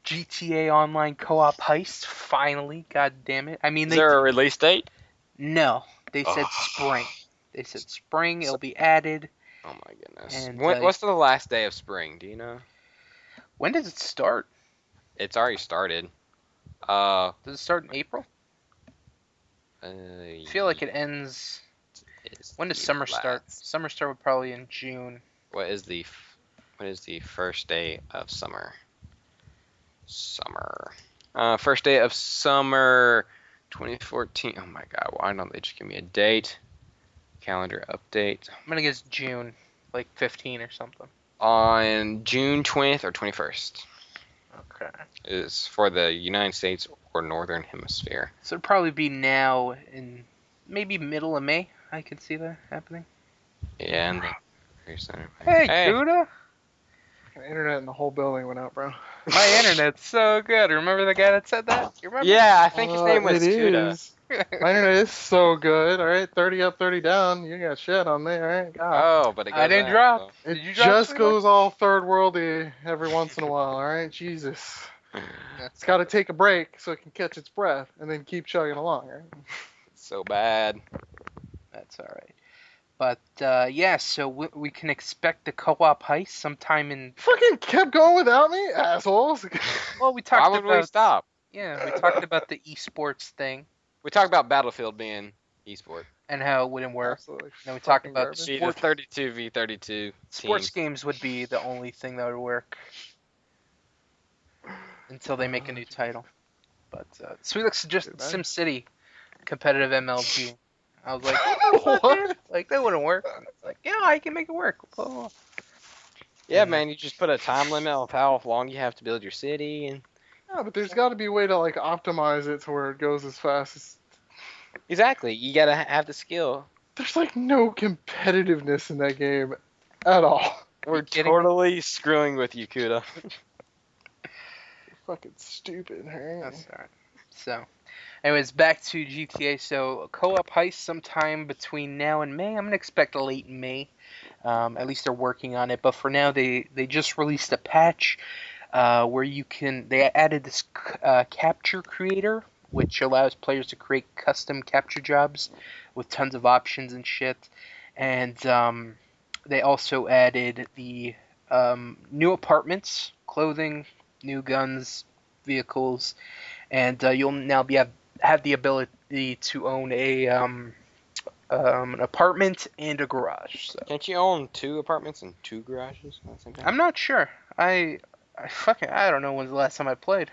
GTA Online co-op heist. Finally, god damn it. I mean, is there a release date? No, they said spring. They said spring. It'll be added. Oh my goodness. And, what's the last day of spring? Do you know? When does it start? It's already started. Does it start in April? I feel like it ends. When does summer start? Summer start would probably in June. What is the first day of summer? First day of summer 2014. Oh my god, why don't they just give me a date? Calendar update. I'm gonna guess June, like 15 or something. On June 20th or 21st. Okay. Is for the United States or Northern Hemisphere. So it'd probably be now in maybe middle of May. I could see that happening. Yeah, and Hey, Kuda! The internet in the whole building went out, bro. My internet's so good. Remember the guy that said that? You remember? Yeah, I think his name was Kuda. My internet is so good, alright? 30 up, 30 down. You got shit on me, alright? Oh, but it goes I didn't out, drop. It Did you drop just something? goes all third worldy every once in a while, alright? Jesus. It's got to take a break so it can catch its breath and then keep chugging along, right? So bad. That's all right. But yeah, so we can expect the co-op heist sometime in. Fucking kept going without me, assholes. Well, we Why talked would about. we stop? Yeah, we talked about the esports thing We talked about Battlefield being esport. and how it wouldn't work. Absolutely. Then we talked fucking about garbage. Be the 32v32 sports teams. games would be the only thing that would work until they make a new title. But Sweet Looks suggested Dude, SimCity competitive MLG. I was like, What? like that wouldn't work. It's like, yeah, I can make it work. Oh. Yeah, Yeah. man, you just put a time limit of how long you have to build your city, and Yeah, but there's got to be a way to like optimize it to where it goes as fast as. exactly, you gotta have the skill. There's like no competitiveness in that game at all. We're kidding? totally screwing with you, Kuda. Fucking stupid, hey? That's alright. So, anyways, back to GTA. So, co-op heist sometime between now and May. I'm gonna expect late May. At least they're working on it. But for now, they just released a patch where they added this capture creator, which allows players to create custom capture jobs with tons of options and shit. And they also added the new apartments, clothing, new guns, vehicles, and you'll now have the ability to own an apartment and a garage. So. Can't you own 2 apartments and 2 garages at the same time? I'm not sure. I don't know when's the last time I played.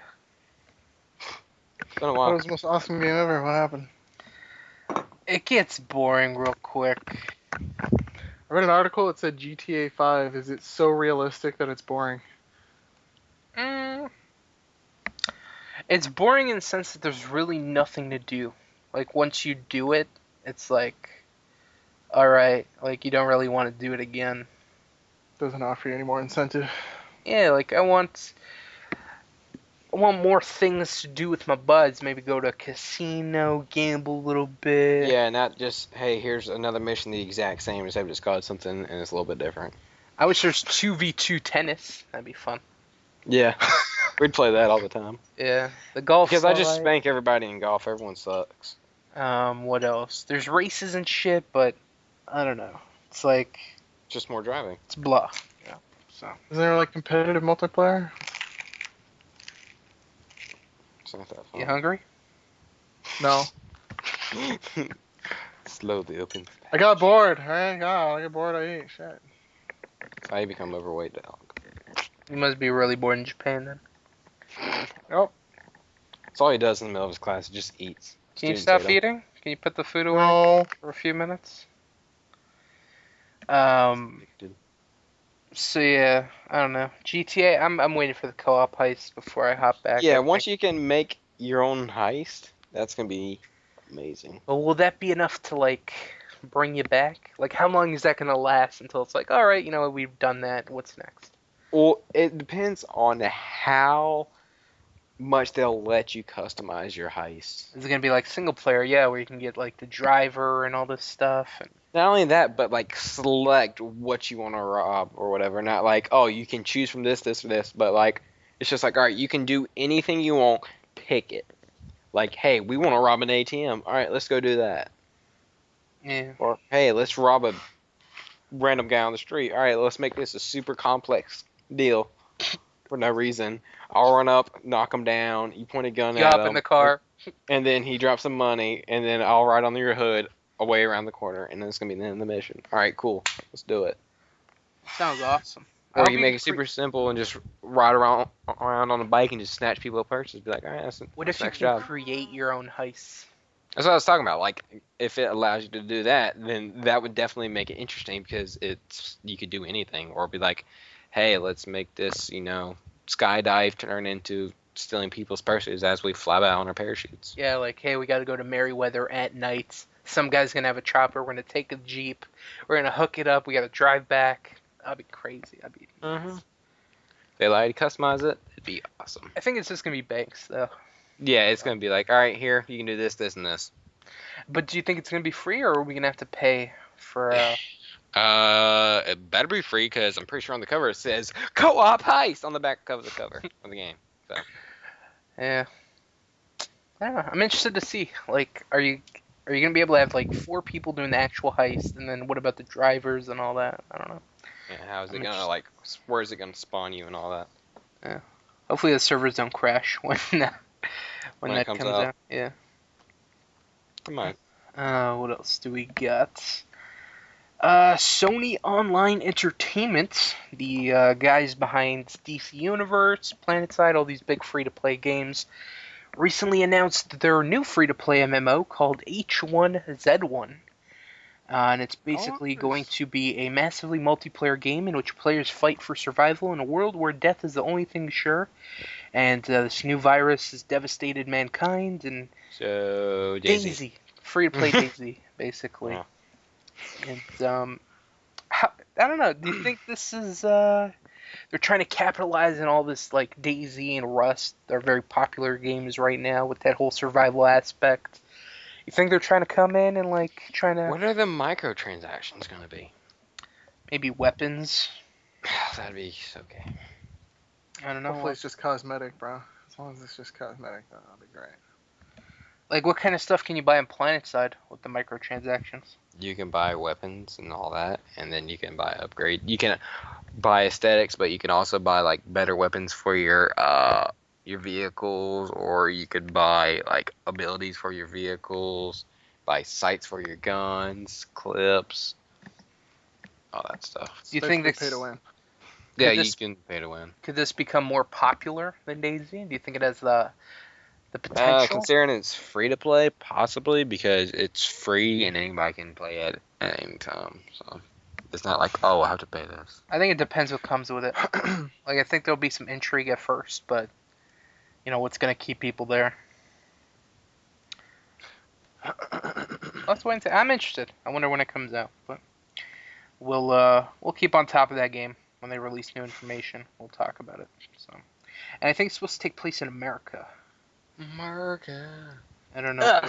It's been a That while. was the most awesome game ever. What happened? It gets boring real quick. I read an article that said GTA 5 is it so realistic that it's boring. It's boring in the sense that there's really nothing to do. Like once you do it, it's like, all right, like you don't really want to do it again. Doesn't offer you any more incentive. Yeah, like I want more things to do with my buds. Maybe go to a casino, gamble a little bit. Yeah, not just, hey, here's another mission the exact same, except it's called something and it's a little bit different. I wish there's 2v2 tennis. That'd be fun. Yeah, we'd play that all the time. Yeah, the golf. Because I just spank everybody in golf. Everyone sucks. What else? There's races and shit, but I don't know. It's like Just more driving. it's blah. Yeah. So Isn't there like competitive multiplayer? It's not that fun. you hungry? No. Slowly open. I got bored. Alright, God, I got bored. I ate shit. That's how you become overweight, dog. You must be really bored in Japan then. Nope. That's all he does in the middle of his class. He just eats. Can you Students stop hate him. eating? Can you put the food away No. for a few minutes? Addicted. So yeah, I don't know. GTA. I'm waiting for the co-op heist before I hop back. Yeah, I once think. you can make your own heist, that's gonna be amazing. Well, will that be enough to like bring you back? Like, how long is that gonna last until it's like, all right, you know, we've done that. What's next? Well, it depends on how much they'll let you customize your heist. Is it gonna be like single player? Yeah, where you can get like the driver and all this stuff. And Not only that, but like select what you want to rob or whatever. Not like, oh, you can choose from this, this, or this, but like it's just like, all right, you can do anything you want. Pick it. Like, hey, we want to rob an ATM. All right, let's go do that. yeah, Or hey, let's rob a random guy on the street. All right, let's make this a super complex deal for no reason. I'll run up, knock him down. You point a gun you at hop him, in the car. and then he drops some money, and then I'll ride on your hood away around the corner, and then it's gonna be the end of the mission. All right, cool, let's do it. Sounds awesome. Or I'll you be make it super simple and just ride around on a bike and just snatch people at purses. Be like, all right, What that's if you next can job. create your own heists? That's what I was talking about. Like, if it allows you to do that, then that would definitely make it interesting because you could do anything, or be like, hey, let's make this, skydive turn into stealing people's purses as we fly by on our parachutes. Yeah, like, hey, we got to go to Merryweather at night. Some guy's gonna have a chopper. We're gonna take a jeep. We're gonna hook it up. We gotta drive back. That'd be crazy. That'd be. If they allow you to customize it, it'd be awesome. I think it's just gonna be banks though. Yeah, it's gonna be like, all right, here you can do this, this, and this. But do you think it's gonna be free, or are we gonna have to pay for? It better be free because I'm pretty sure on the cover it says co-op heist on the back of the cover of the game. So Yeah. I don't know. I'm interested to see. Like, are you gonna be able to have like 4 people doing the actual heist, and then what about the drivers and all that? I don't know. Yeah, how is it gonna like? Where is it gonna spawn you and all that? Yeah. Hopefully the servers don't crash when When it that comes comes out. out. Yeah. Come on. What else do we got? Sony Online Entertainment, the guys behind DC Universe, PlanetSide, all these big free-to-play games, recently announced their new free-to-play MMO called H1Z1. And it's basically going to be a massively multiplayer game in which players fight for survival in a world where death is the only thing sure. And this new virus has devastated mankind. And So Daisy. Free to play Daisy, basically. Yeah. And I don't know. Do you think this is they're trying to capitalize on all this like Daisy and Rust? They're very popular games right now with that whole survival aspect. You think they're trying to come in and like trying to What are the microtransactions gonna be? maybe weapons? That'd be okay. I don't know. Hopefully it's just cosmetic, bro. As long as it's just cosmetic, that'll be great. Like what kind of stuff can you buy on PlanetSide with the microtransactions? You can buy weapons and all that, and then you can buy upgrade. You can buy aesthetics, but you can also buy like better weapons for your vehicles, or you could buy like abilities for your vehicles, buy sights for your guns, clips, all that stuff. Do you think this pay to win? Yeah, Could you this- can pay to win. Could this become more popular than Daisy? Do you think it has the potential? Considering it's free to play, possibly, because it's free and anybody can play it at any time. So it's not like, oh, I have to pay this. I think it depends what comes with it. Like I think there'll be some intrigue at first, but you know what's gonna keep people there. Let's wait and see. I'm interested. I wonder when it comes out, but we'll keep on top of that game when they release new information. We'll talk about it. So, and I think it's supposed to take place in America. America. I don't know.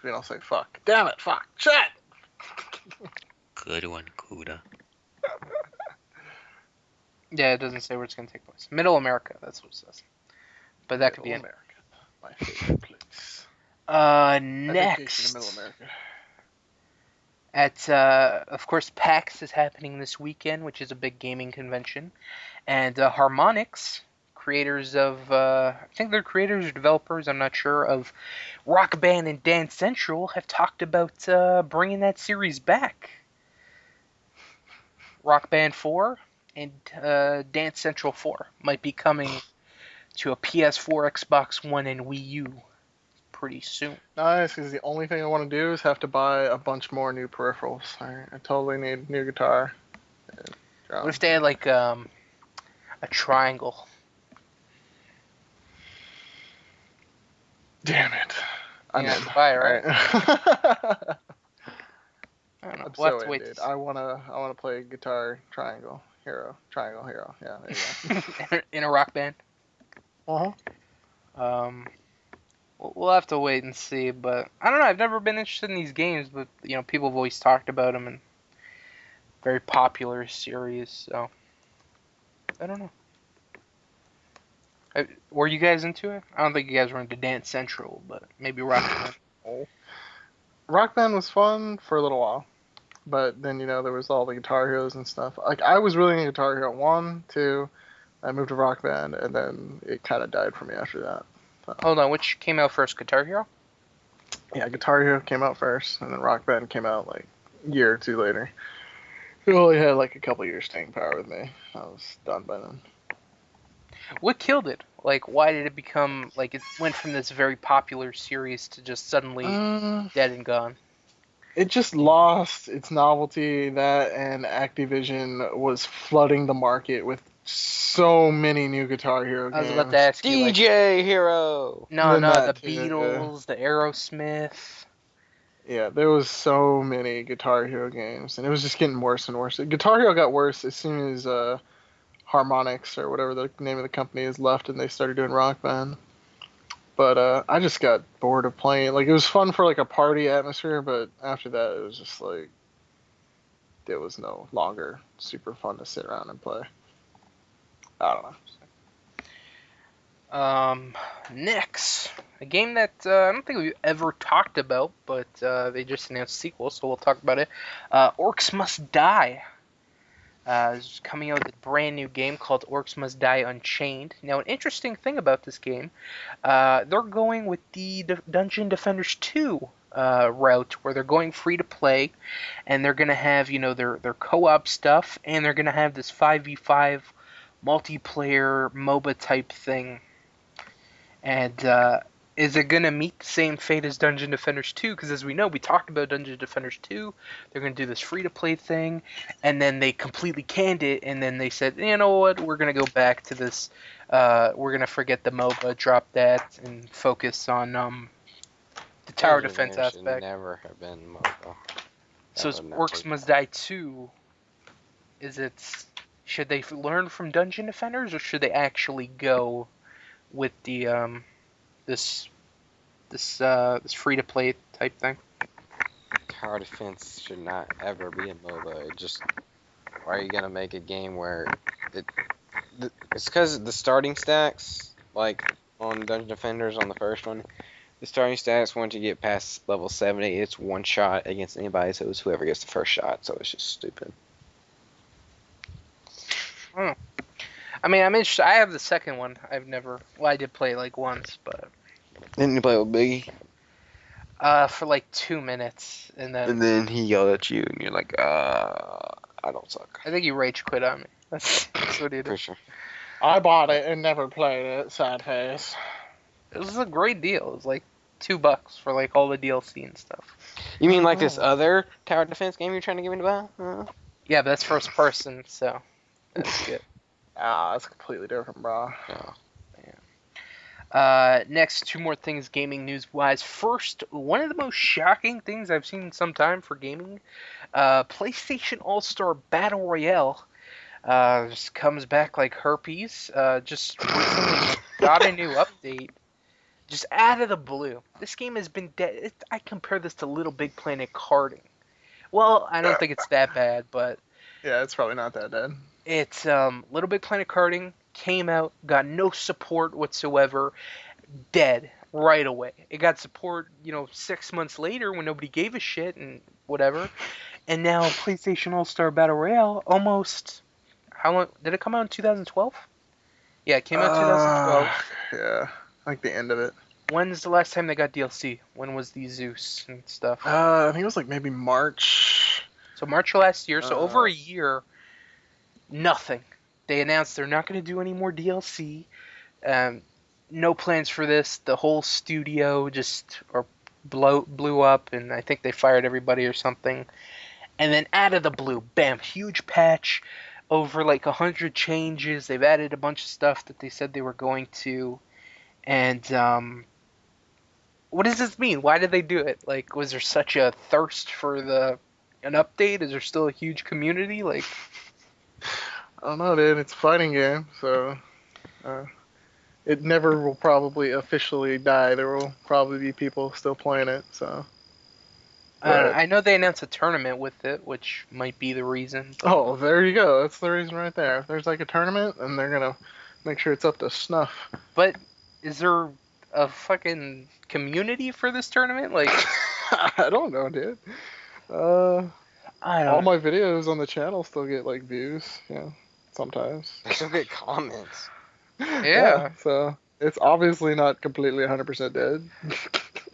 We don't say fuck. Damn it, fuck. Shit! Good one, Kuda. Yeah, it doesn't say where it's gonna take place. Middle America, that's what it says. But that could be it. America. My favorite place. Next. In Middle America. Of course, PAX is happening this weekend, which is a big gaming convention. And Harmonix, creators of, I think they're creators or developers, I'm not sure, of Rock Band and Dance Central, have talked about bringing that series back. Rock Band 4 and Dance Central 4 might be coming to a PS4, Xbox One, and Wii U pretty soon. Nice, because the only thing I want to do is have to buy a bunch more new peripherals. I totally need new guitar. What if they had like a triangle? Damn it. I'm Yeah, in. buy it, right? Alright. I don't know. I'm We'll have so to wait in, to dude. I wanna play guitar triangle hero. Triangle hero. Yeah, there you go. in a rock band. We'll have to wait and see, but I don't know. I've never been interested in these games, but you know, people have always talked about them and very popular series. So I don't know. Were you guys into it? I don't think you guys were into Dance Central, but maybe Rock Band. Rock Band was fun for a little while, but then there was all the Guitar Heroes and stuff. Like I was really into Guitar Hero 1, 2. I moved to Rock Band, and then it kind of died for me after that. So. Hold on, which came out first, Guitar Hero? Yeah, Guitar Hero came out first, and then Rock Band came out like a year or two later. It only had like a couple years staying power with me. I was done by then. What killed it? Like, why did it become like it went from this very popular series to just suddenly dead and gone? It just lost its novelty. That and Activision was flooding the market with so many new Guitar Hero games. I was about to ask you, like, DJ Hero. No, the too, Beatles, the Aerosmith. Yeah, there was so many Guitar Hero games, and it was just getting worse and worse. Guitar Hero got worse as soon as Harmonix, or whatever the name of the company is, left, and they started doing Rock Band. But I just got bored of playing. Like, it was fun for like a party atmosphere, but after that, it was just like it was no longer super fun to sit around and play. I don't know. Next, a game that I don't think we've ever talked about, but they just announced a sequel, so we'll talk about it. Orcs Must Die. Is coming out with a brand new game called Orcs Must Die Unchained. Now, an interesting thing about this game, they're going with the Dungeon Defenders 2 route, where they're going free to play, and they're gonna have their co-op stuff, and they're gonna have this 5v5 multiplayer MOBA type thing. And is it going to meet the same fate as Dungeon Defenders 2? Because as we know, we talked about Dungeon Defenders 2. They're going to do this free-to-play thing. And then they completely canned it. And then they said, you know what, we're going to go back to this. We're going to forget the MOBA, drop that, and focus on the tower defense aspect. Never have been MOBA. So is Orcs Must Die 2, should they learn from Dungeon Defenders, or should they actually go with the this free to play type thing? Tower defense should not ever be a MOBA. Why are you gonna make a game where it's because the starting stacks, like on Dungeon Defenders on the first one, the starting stacks once you get past level 70, it's one shot against anybody, so it's whoever gets the first shot. So it's just stupid. I mean, I'm interested. I have the second one. I did play it like once, but. Didn't you play with Biggie? For like 2 minutes, and then he yelled at you, and you're like, I don't suck. I think he rage quit on me. That's what he did. For sure. I bought it and never played it. Sad face. It was a great deal. It was like $2 for like all the DLC and stuff. You mean like this other tower defense game you're trying to get me to buy? Yeah, but that's first person, so that's good. That's completely different, bro. Yeah. Next, 2 more things gaming news-wise. First, one of the most shocking things I've seen in some time for gaming, PlayStation All-Star Battle Royale just comes back like herpes. Just recently got a new update, just out of the blue. This game has been dead. I compare this to Little Big Planet karting. Well, I don't think it's that bad, but... Yeah, it's probably not that dead. It's Little Big Planet karting, came out, got no support whatsoever, dead right away. It got support, 6 months later when nobody gave a shit and whatever. And now PlayStation All-Star Battle Royale almost... How long... Did it come out in 2012? Yeah, it came out in 2012. Yeah, like the end of it. When's the last time they got DLC? When was the Zeus and stuff? I think it was like maybe March. So March of last year, so over a year, nothing. They announced they're not going to do any more DLC. No plans for this. The whole studio just blew up, and I think they fired everybody or something. And then out of the blue, bam, huge patch, over like 100 changes. They've added a bunch of stuff that they said they were going to. And what does this mean? Why did they do it? Like, was there such a thirst for an update? Is there still a huge community? Like, I don't know, dude. It's a fighting game, so it never will probably officially die. There will probably be people still playing it. So I know they announced a tournament with it, which might be the reason. Oh, there you go. That's the reason right there. If there's like a tournament, and they're gonna make sure it's up to snuff. But is there a fucking community for this tournament? Like, I don't know, dude. I don't all my videos on the channel still get like views, sometimes. They still get comments. Yeah. So it's obviously not completely 100% dead.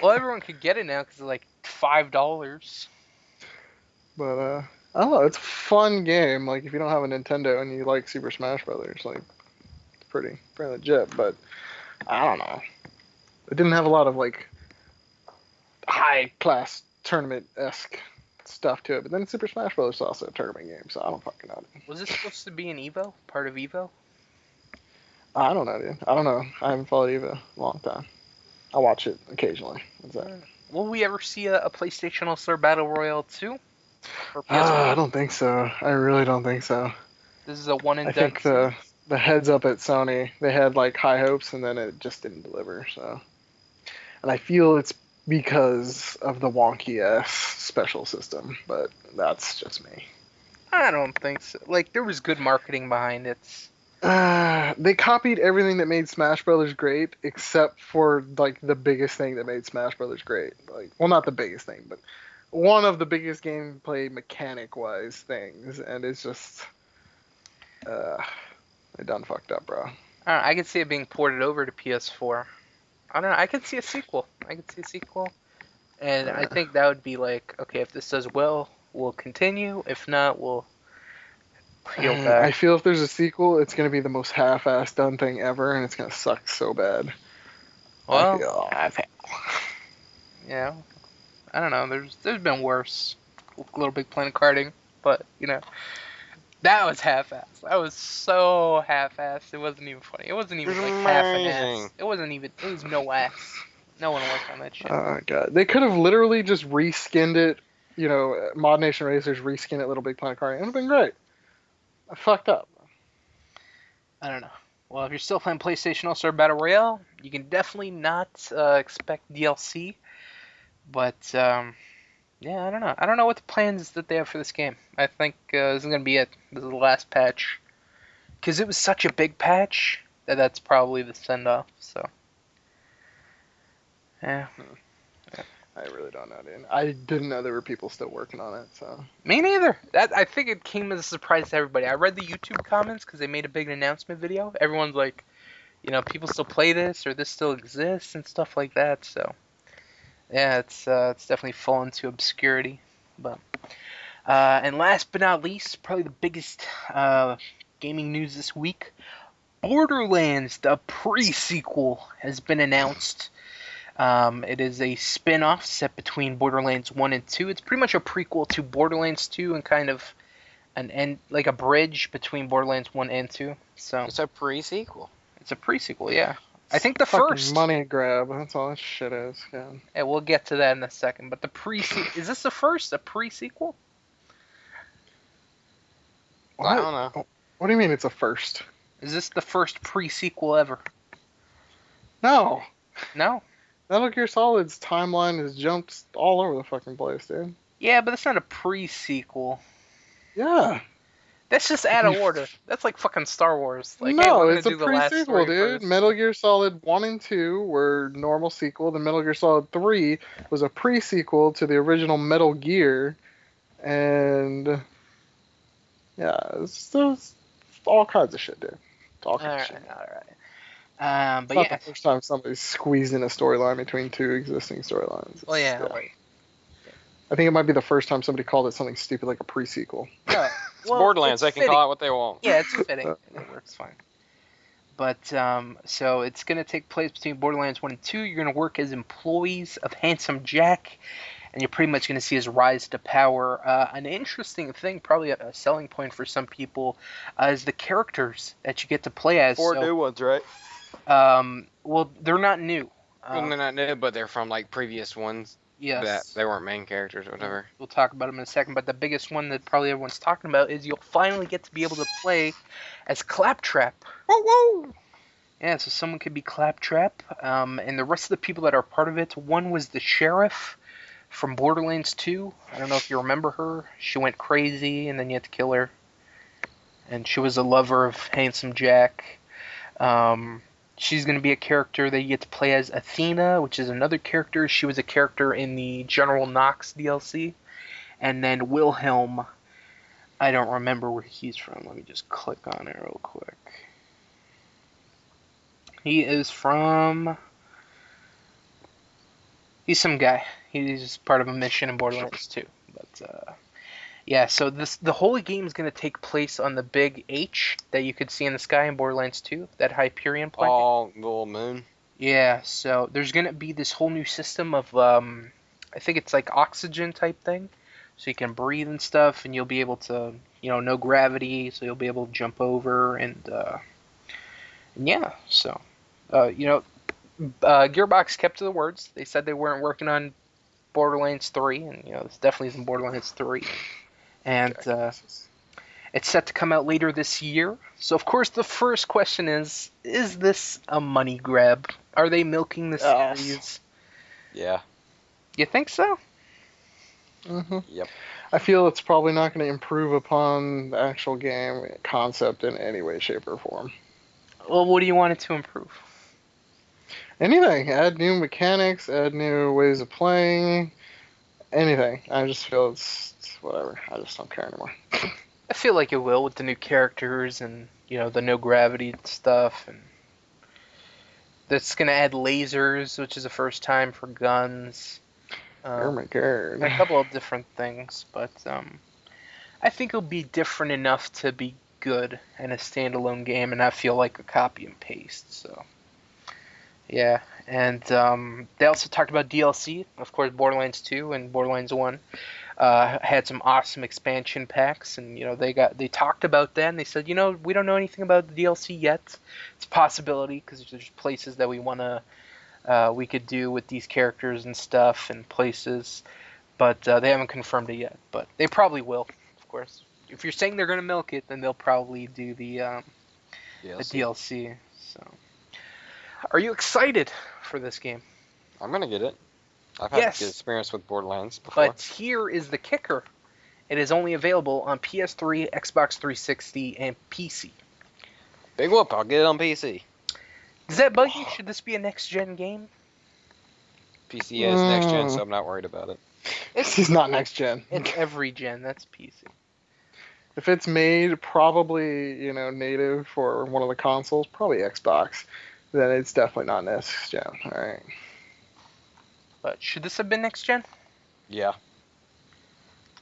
Well, everyone could get it now because it's like $5. But I don't know. It's a fun game. Like if you don't have a Nintendo and you like Super Smash Brothers, like it's pretty legit. But I don't know. It didn't have a lot of like high class tournament-esque stuff to it. But then Super Smash Bros. Is also a tournament game, so I don't fucking know. Was this supposed to be an Evo? Part of Evo? I don't know, dude. I don't know. I haven't followed Evo in a long time. I watch it occasionally. What's that? Will we ever see a PlayStation All-Star Battle Royale 2? I don't think so. I really don't think so. This is a one and I done. think the heads up at Sony, they had like high hopes and then it just didn't deliver. So, and I feel it's because of the wonky ass special system, but that's just me. I don't think so. Like there was good marketing behind it. They copied everything that made Smash Brothers great, except for like the biggest thing that made Smash Brothers great. Like, well, not the biggest thing, but one of the biggest gameplay mechanic-wise things, and it's just, they done fucked up, bro. I could see it being ported over to PS4. I don't know. I could see a sequel. And I think that would be like, okay, if this does well, we'll continue. If not, we'll peel back. I feel if there's a sequel, it's gonna be the most half-assed done thing ever, and it's gonna suck so bad. Well, yeah, I don't know. There's been worse. Little Big Planet karting, but you know, that was half-assed. That was so half-assed. It wasn't even funny. It wasn't even like half an ass. It wasn't even. It was no ass. No one worked on that shit. Oh god, they could have literally just reskinned it. You know, Mod Nation Racers reskinned it Little Big Planet karting. It would have been great. I fucked up. I don't know. Well, if you're still playing PlayStation All-Star Battle Royale, you can definitely not expect DLC. But yeah, I don't know. I don't know what the plans that they have for this game. I think this is gonna be it. This is the last patch, because it was such a big patch that's probably the send-off. So yeah. I really don't know, dude. I didn't know there were people still working on it, so. Me neither. I think it came as a surprise to everybody. I read the YouTube comments because they made a big announcement video. Everyone's like, you know, people still play this or this still exists and stuff like that. So yeah, it's definitely fallen to obscurity. But and last but not least, probably the biggest gaming news this week: Borderlands, the pre-sequel, has been announced. It is a spin-off set between Borderlands 1 and 2. It's pretty much a prequel to Borderlands 2 and kind of an end, like a bridge between Borderlands 1 and 2. So it's a pre-sequel. It's a pre-sequel, yeah. I think the fucking first money grab. That's all that shit is. Yeah. Yeah, we'll get to that in a second. But the pre-sequel, is this the first? A pre-sequel? What? I don't know. What do you mean it's a first? Is this the first pre-sequel ever? No. No. Metal Gear Solid's timeline has jumped all over the fucking place, dude. Yeah, but it's not a pre-sequel. Yeah. That's just out of order. That's like fucking Star Wars. Like, no, hey, we're it's a do the last pre-sequel, story dude. first. Metal Gear Solid 1 and 2 were normal sequel. Then Metal Gear Solid 3 was a pre-sequel to the original Metal Gear. And yeah, it's all kinds of shit, dude. It's all kinds of shit. All right. It's But not yeah. the first time somebody's squeezed in a storyline between two existing storylines. Well, yeah. Like, I think it might be the first time somebody called it something stupid like a pre-sequel. Yeah. It's Borderlands. They can call it what they want. Yeah, it's fitting. It works fine. But so it's going to take place between Borderlands 1 and 2. You're going to work as employees of Handsome Jack, and you're pretty much going to see his rise to power. An interesting thing, probably a selling point for some people, is the characters that you get to play as. 4 new ones, right? Well, they're not new. Well, they're not new, but they're from like previous ones. Yes. That they weren't main characters or whatever. We'll talk about them in a second, but the biggest one that probably everyone's talking about is you'll finally get to be able to play as Claptrap. Whoa, whoa! Yeah, so someone could be Claptrap, and the rest of the people that are part of it, one was the sheriff from Borderlands 2. I don't know if you remember her. She went crazy, and then you had to kill her. And she was a lover of Handsome Jack. She's going to be a character that you get to play as Athena, which is another character. She was a character in the General Knox DLC. And then Wilhelm, I don't remember where he's from. Let me just click on it real quick. He is from... He's some guy. He's part of a mission in Borderlands 2. But, yeah, so the whole game is going to take place on the big H that you could see in the sky in Borderlands 2, that Hyperion planet. Oh, little moon. Yeah, so there's going to be this whole new system of, I think it's like oxygen type thing, so you can breathe and stuff, and you'll be able to, you know, no gravity, so you'll be able to jump over, and yeah, so, you know, Gearbox kept to the words. They said they weren't working on Borderlands 3, and, you know, this definitely isn't Borderlands 3. And it's set to come out later this year. So, of course, the first question is this a money grab? Are they milking the series? Yeah. You think so? Mm-hmm. Yep. I feel it's probably not going to improve upon the actual game concept in any way, shape, or form. Well, what do you want it to improve? Anything. Add new mechanics, add new ways of playing, anything. I just feel it's whatever. I just don't care anymore. I feel like it will with the new characters and, the no gravity stuff. And that's going to add lasers, which is the first time for guns. Oh my god. A couple of different things, but I think it'll be different enough to be good in a standalone game and not feel like a copy and paste. So, yeah. And they also talked about DLC. Of course, Borderlands 2 and Borderlands 1 had some awesome expansion packs, and they talked about that, and they said, we don't know anything about the DLC yet. It's a possibility because there's places that we could do with these characters and stuff and places, but they haven't confirmed it yet. But they probably will, of course. If you're saying they're gonna milk it, then they'll probably do the DLC. So, are you excited for this game? I'm gonna get it. I've had good experience with Borderlands before. But here is the kicker: it is only available on PS3, Xbox 360, and PC. Big whoop! I'll get it on PC. Does that bug you? Should this be a next-gen game? PC is next-gen, so I'm not worried about it. It's not next-gen. It's every gen. That's PC. If it's made probably, native for one of the consoles, probably Xbox, then it's definitely not next-gen. All right. But should this have been next-gen? Yeah.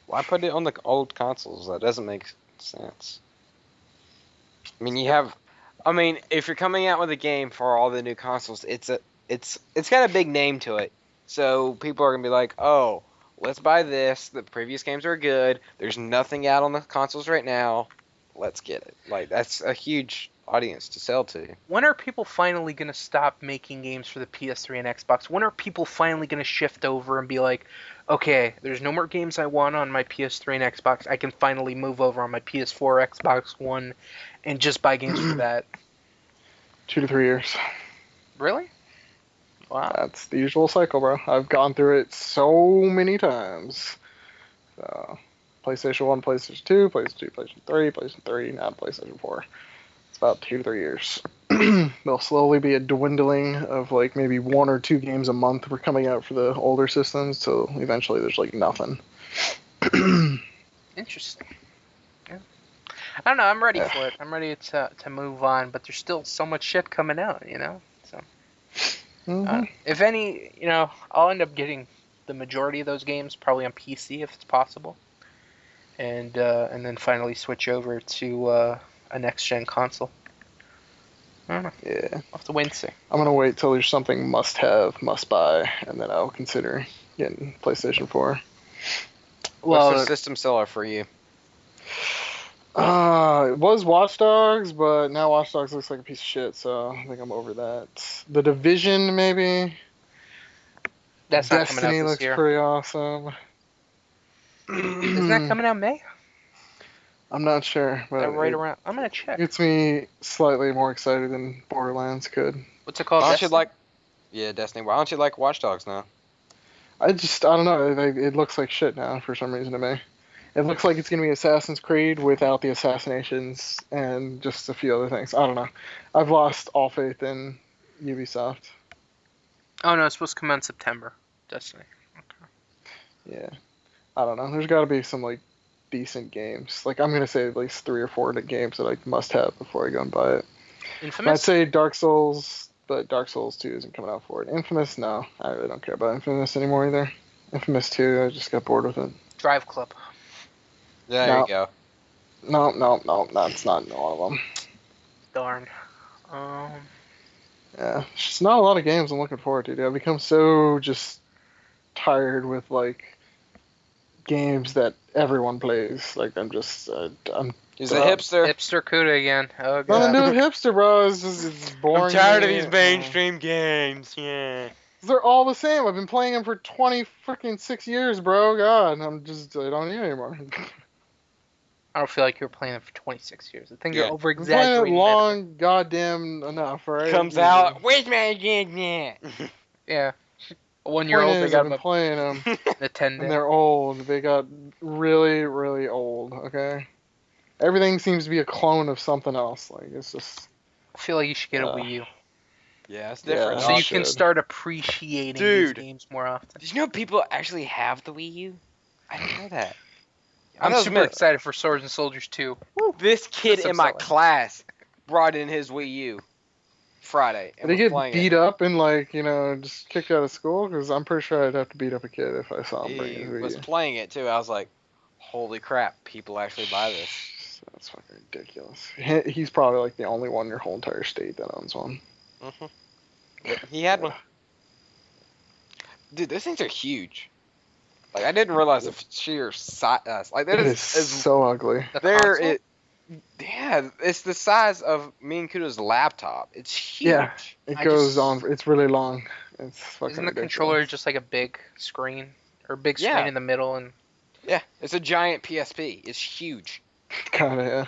Why put it on the old consoles? That doesn't make sense. I mean, if you're coming out with a game for all the new consoles, it's got a big name to it. So people are gonna be like, oh, let's buy this. The previous games are good. There's nothing out on the consoles right now. Let's get it. Like, that's a huge audience to sell to. When are people finally gonna stop making games for the PS3 and Xbox? When are people finally gonna shift over and be like, okay, there's no more games I want on my PS3 and Xbox. I can finally move over on my PS4, Xbox One, and just buy games for that. 2 to 3 years. Really? Wow. That's the usual cycle, bro. I've gone through it so many times. So, PlayStation 1, PlayStation 2, PlayStation 2, PlayStation 3, PlayStation 3, now PlayStation 4. It's about 2 to 3 years. There'll slowly be a dwindling of like maybe 1 or 2 games a month were coming out for the older systems, so eventually there's like nothing. Interesting. Yeah. I don't know, I'm ready for it. I'm ready to move on, but there's still so much shit coming out, So if any, I'll end up getting the majority of those games probably on PC if it's possible. And then finally switch over to a next-gen console. I don't know. Yeah. I'll have to wait and see. I'm going to wait till there's something must-have, must-buy, and then I'll consider getting PlayStation 4. What's the system seller for you? It was Watch Dogs, but now Watch Dogs looks like a piece of shit, so I think I'm over that. The Division, maybe. That's not Destiny coming out this looks year. pretty awesome. Isn't that coming out in May? I'm not sure, but right around. I'm gonna check. Gets me slightly more excited than Borderlands could. What's it called? Why don't you like? Yeah, Destiny. Why don't you like Watch Dogs now? I don't know. It looks like shit now for some reason to me. It looks like it's gonna be Assassin's Creed without the assassinations and just a few other things. I don't know. I've lost all faith in Ubisoft. Oh no, it's supposed to come out in September. Destiny. Okay. Yeah. I don't know. There's got to be some like decent games. Like I'm gonna say at least 3 or 4 games that I must have before I go and buy it. Infamous. I'd say Dark Souls, but Dark Souls 2 isn't coming out for it. Infamous, no, I really don't care about Infamous anymore either. Infamous 2, I just got bored with it. Drive Club. Yeah, there you go. No, that's not one of them. Darn. Yeah, there's just not a lot of games I'm looking forward to, dude. I've become so just tired with like games that everyone plays. Like I'm He's done. a hipster. Hipster Cuda again. Oh god. Nothing to do with hipster, bro. It's boring. I'm tired of these mainstream games. Yeah. They're all the same. I've been playing them for 6 years, bro. God, I don't need it anymore. I don't feel like you were playing it for 26 years. I think you're over I'm playing it exaggerating. long, goddamn enough, right? Comes out. Where's my game? Yeah. A 1-year-old, they got I've been playing them, Nintendo. and they're old. They got really, really old. Okay, everything seems to be a clone of something else. Like it's just. I feel like you should get a Wii U. Yeah, it's different. So you can start appreciating these games more often. Did you know people actually have the Wii U? I didn't know that. I'm super excited for Swords and Soldiers 2. Woo. This kid in my class brought in his Wii U Friday. Did he get beat up and just kicked out of school? Because I'm pretty sure I'd have to beat up a kid if I saw him bring his Wii U. He was playing it too. I was like, holy crap, people actually buy this. That's fucking ridiculous. He's probably like the only one in your whole entire state that owns one. Mm-hmm. He had one. Dude, those things are huge. Like, I didn't realize the sheer size. Like, that is so ugly. Yeah, it's the size of me and Kudo's laptop. It's huge. Yeah, it goes on. It's really long. It's fucking Isn't the controller just like a big screen? Or a big screen in the middle? And yeah, it's a giant PSP. It's huge. Kinda, yeah.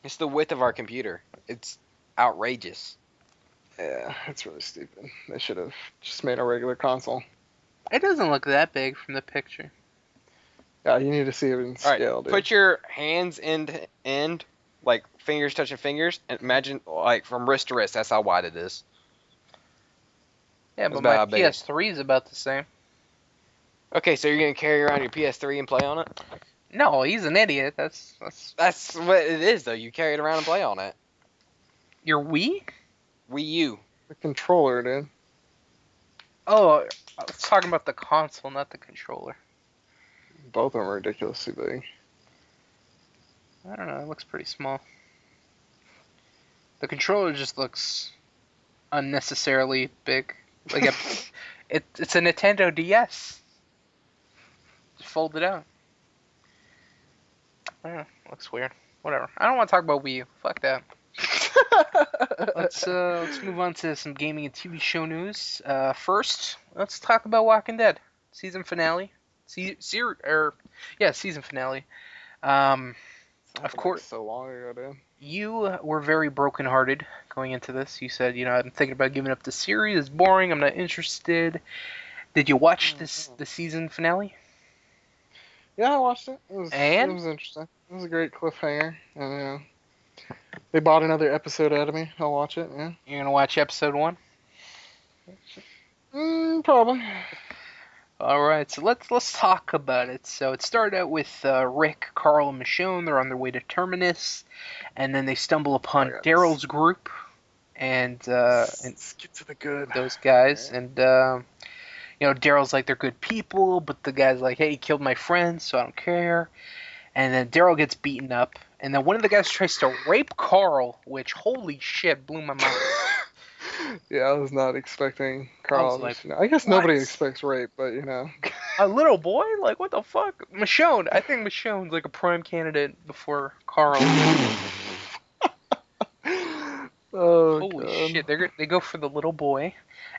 It's the width of our computer. It's outrageous. Yeah, it's really stupid. They should have just made a regular console. It doesn't look that big from the picture. Yeah, you need to see it in scale, dude. Put your hands end to end, like fingers touching fingers, and imagine like from wrist to wrist. That's how wide it is. Yeah, but my PS3 is about the same. Okay, so you're gonna carry around your PS3 and play on it? No, he's an idiot. That's what it is, though. You carry it around and play on it. Your Wii? Wii U. The controller, dude. Oh, I was talking about the console, not the controller. Both of them are ridiculously big. I don't know. It looks pretty small. The controller just looks unnecessarily big. Like it's a Nintendo DS. Just fold it out. I don't know. Looks weird. Whatever. I don't want to talk about Wii U. Fuck that. Let's move on to some gaming and TV show news. First, let's talk about Walking Dead season finale. Season finale. Of course. So long ago, dude. You were very brokenhearted going into this. You said, I'm thinking about giving up the series. It's boring. I'm not interested. Did you watch the season finale? Yeah, I watched it. It was interesting. It was a great cliffhanger, and they bought another episode out of me. I'll watch it. Yeah. You're gonna watch episode 1? Probably. All right, so let's talk about it. So it started out with Rick, Carl, and Michonne. They're on their way to Terminus, and then they stumble upon Daryl's group, and let's get to the good. Those guys, and Daryl's like, they're good people, but the guy's like, hey, he killed my friend, so I don't care. And then Daryl gets beaten up, and then one of the guys tries to rape Carl, which, holy shit, blew my mind. Yeah, I was not expecting Carl. I guess nobody expects rape, but A little boy? Like, what the fuck? Michonne. I think Michonne's like a prime candidate before Carl. Oh, holy God. Shit. They go for the little boy.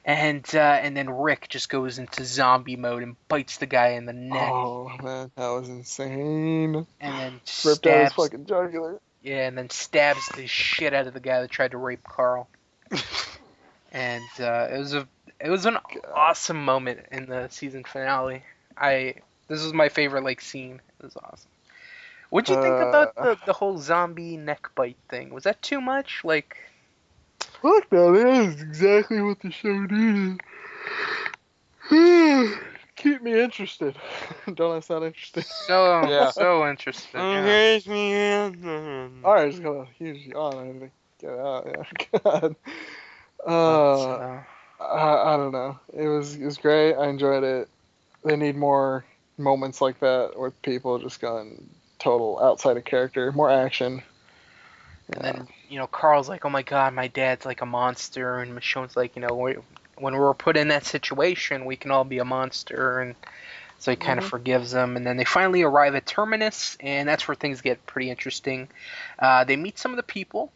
And then Rick just goes into zombie mode and bites the guy in the neck. Oh, man, that was insane. And then ripped out his fucking jugular. Yeah, and then stabs the shit out of the guy that tried to rape Carl. And it was an awesome moment in the season finale. This was my favorite scene. It was awesome. What'd you think about the whole zombie neck bite thing? Was that too much? Fuck no, that is exactly what the show needed. Keep me interested. Don't I sound interested? So interested. Yeah. Alright, just got a huge yawn. I had to get it out. Yeah. God. I don't know. It was great. I enjoyed it. They need more moments like that with people just going total outside of character. More action. And then, Carl's like, oh my god, my dad's like a monster. And Michonne's like, when we're put in that situation, we can all be a monster. And so he kind of forgives them. And then they finally arrive at Terminus, and that's where things get pretty interesting. They meet some of the people,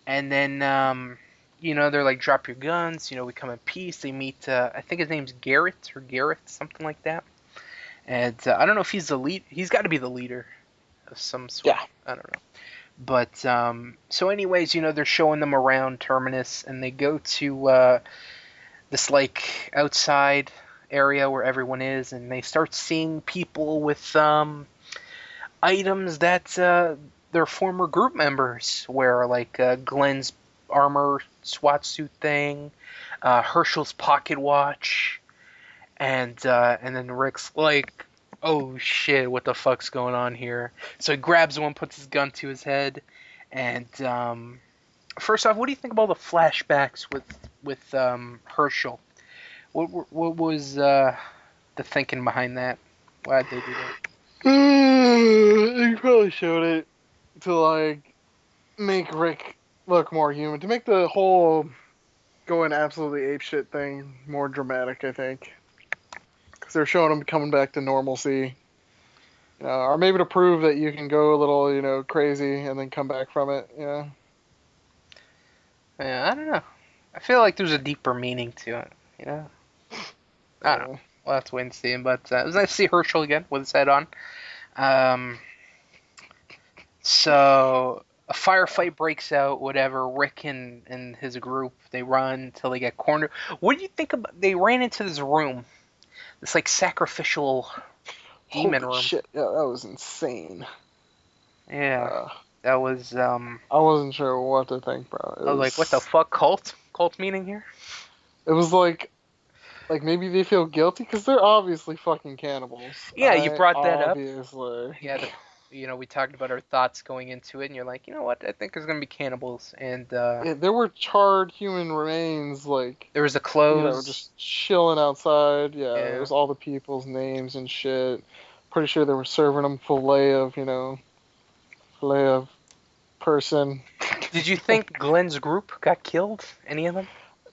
and then, they're like, drop your guns, we come in peace. They meet, I think his name's Garrett, something like that. And I don't know if he's the lead. He's got to be the leader of some sort. Yeah. I don't know. But, so anyways, they're showing them around Terminus, and they go to this like outside area where everyone is, and they start seeing people with items that their former group members wear, like Glenn's armor SWAT suit thing, Herschel's pocket watch, and then Rick's like, "Oh shit, what the fuck's going on here?" So he grabs one, puts his gun to his head, and first off, what do you think about the flashbacks with Herschel? What was the thinking behind that? Why'd they do that? They probably showed it to like make Rick look more human, to make the whole going absolutely apeshit thing more dramatic, I think. Because they're showing him coming back to normalcy. Or maybe to prove that you can go a little, crazy and then come back from it, Yeah, I don't know. I feel like there's a deeper meaning to it, I don't know. We'll have to wait and see. But it was nice to see Herschel again with his head on. So a firefight breaks out, whatever. Rick and his group, they run until they get cornered. What do you think about, they ran into this room, this like sacrificial demon room. Shit, yeah, that was insane. Yeah, that was I wasn't sure what to think, bro. I was like, what the fuck, cult meaning here? It was like maybe they feel guilty because they're obviously fucking cannibals. Yeah, you brought that up. Obviously. Yeah, we talked about our thoughts going into it, and you're like, you know what? I think there's gonna be cannibals, and yeah, there were charred human remains, like there was a clothes, just chilling outside. Yeah, there was all the people's names and shit. Pretty sure they were serving them filet of person. Did you think Glenn's group got killed? Any of them?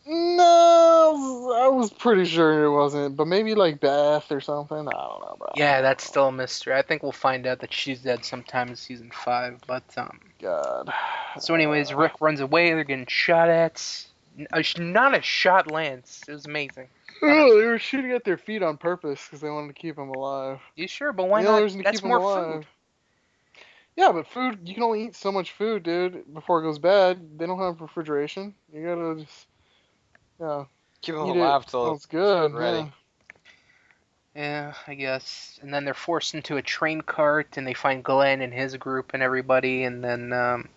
No, I was pretty sure it wasn't, but maybe like Beth or something. I don't know, bro. Yeah, that's still a mystery. I think we'll find out that she's dead sometime in season 5. But God. So, anyways, Rick runs away. They're getting shot at. Not a shot lands. It was amazing. Oh, they were shooting at their feet on purpose because they wanted to keep them alive. You sure? But why not? That's more food. Yeah, but food, you can only eat so much food, dude, before it goes bad. They don't have refrigeration. You gotta just, keep them alive till it's good. Ready. Yeah, I guess. And then they're forced into a train cart, and they find Glenn and his group and everybody, and then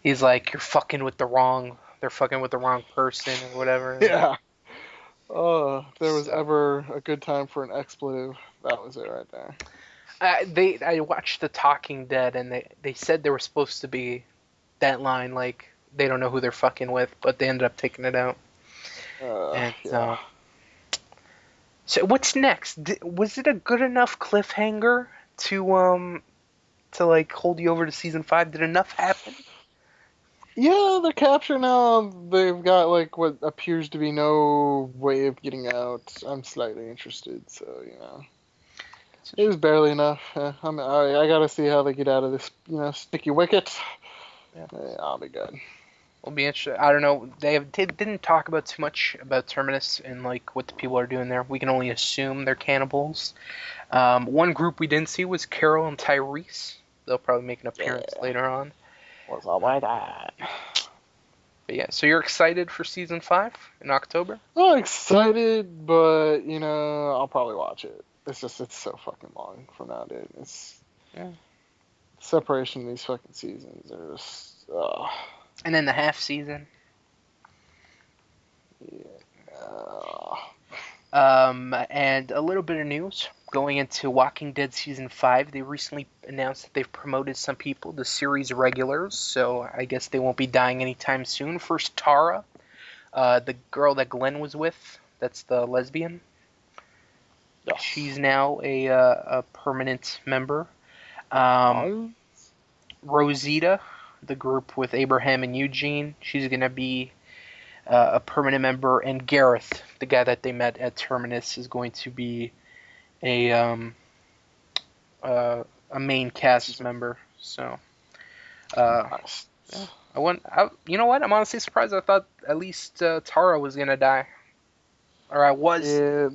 he's like, "You're fucking with the wrong. They're fucking with the wrong person, or whatever." Yeah. Oh, if there was ever a good time for an expletive, that was it right there. I watched The Talking Dead, and they said there was supposed to be that line, like, they don't know who they're fucking with, but they ended up taking it out. So what's next? Was it a good enough cliffhanger to like hold you over to season 5? Did enough happen? Yeah, they're captured now. They've got like what appears to be no way of getting out. I'm slightly interested, so it was barely enough. I gotta see how they get out of this, sticky wicket. Yeah. I'll be good. We'll be interested. I don't know. They didn't talk about too much about Terminus and like what the people are doing there. We can only assume they're cannibals. One group we didn't see was Carol and Tyrese. They'll probably make an appearance later on. What's all my that? But yeah, so you're excited for season 5 in October? I'm excited, but I'll probably watch it. It's so fucking long from now, dude. Separation of these fucking seasons are just. And then the half season. Yeah. And a little bit of news going into Walking Dead season 5. They recently announced that they've promoted some people to series regulars, so I guess they won't be dying anytime soon. First, Tara, the girl that Glenn was with. That's the lesbian. Yes. She's now a permanent member. Rosita, the group with Abraham and Eugene, she's going to be a permanent member. And Gareth, the guy that they met at Terminus, is going to be a main cast member. So, nice. You know what? I'm honestly surprised. I thought at least Tara was going to die. Or I was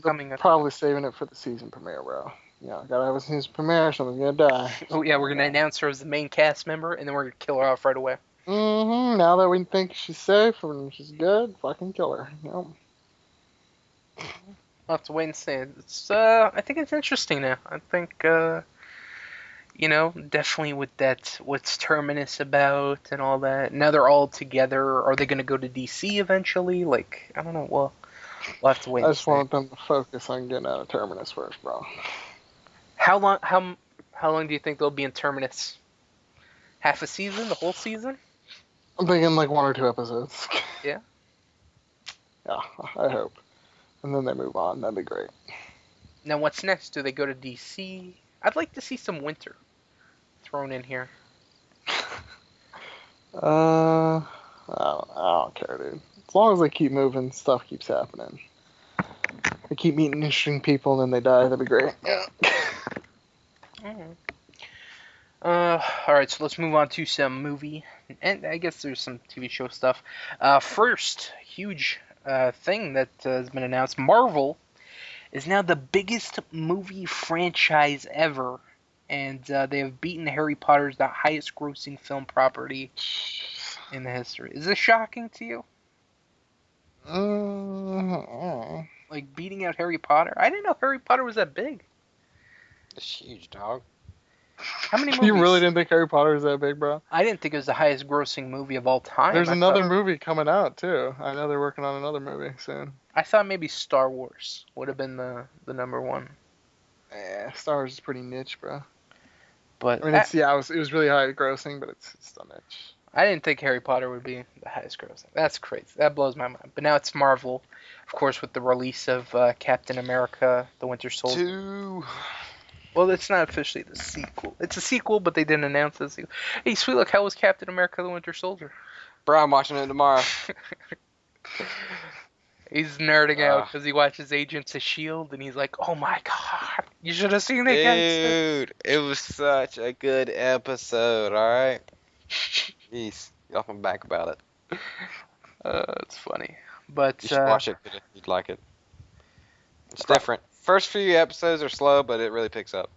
coming. Probably saving it for the season premiere, bro. Gotta have a season premiere, someone's gonna die. Oh yeah, we're gonna announce her as the main cast member, and then we're gonna kill her off right away. Now that we think she's safe and she's good, fucking kill her. Yep. I'll have to wait and see. It's I think it's interesting now. I think definitely with that, what's Terminus about and all that. Now they're all together. Are they gonna go to DC eventually? Like, I don't know. Well, we'll have to wait. I just want them to focus on getting out of Terminus first, bro. How long do you think they'll be in Terminus? Half a season? The whole season? I'm thinking like 1 or 2 episodes. Yeah. Yeah, I hope. And then they move on. That'd be great. Now what's next? Do they go to DC? I'd like to see some Winter thrown in here. I don't care, dude. As long as they keep moving, stuff keeps happening. They keep meeting interesting people and then they die. That'd be great. Yeah. Alright, so let's move on to some movie, and I guess there's some TV show stuff. First, huge thing that has been announced. Marvel is now the biggest movie franchise ever, and they have beaten Harry Potter as the highest grossing film property in the history. Is this shocking to you? Like, beating out Harry Potter? I didn't know Harry Potter was that big. It's huge, dog. How many movies? You really didn't think Harry Potter was that big, bro? I didn't think it was the highest grossing movie of all time. There's another movie coming out, too. I know they're working on another movie soon. I thought maybe Star Wars would have been the number one. Yeah, Star Wars is pretty niche, bro. But I mean, it was really high grossing, but it's still niche. I didn't think Harry Potter would be the highest grossing. That's crazy. That blows my mind. But now it's Marvel, of course, with the release of Captain America: The Winter Soldier. 2. Well, it's not officially the sequel. It's a sequel, but they didn't announce the sequel. Hey, sweet, look, how was Captain America: The Winter Soldier? Bro, I'm watching it tomorrow. He's nerding out because he watches Agents of S.H.I.E.L.D. and he's like, oh my god, you should have seen it, Dude, it was such a good episode, alright? Jeez, get off my back about it. It's funny. But you should watch it, you'd like it. It's different. First few episodes are slow, but it really picks up.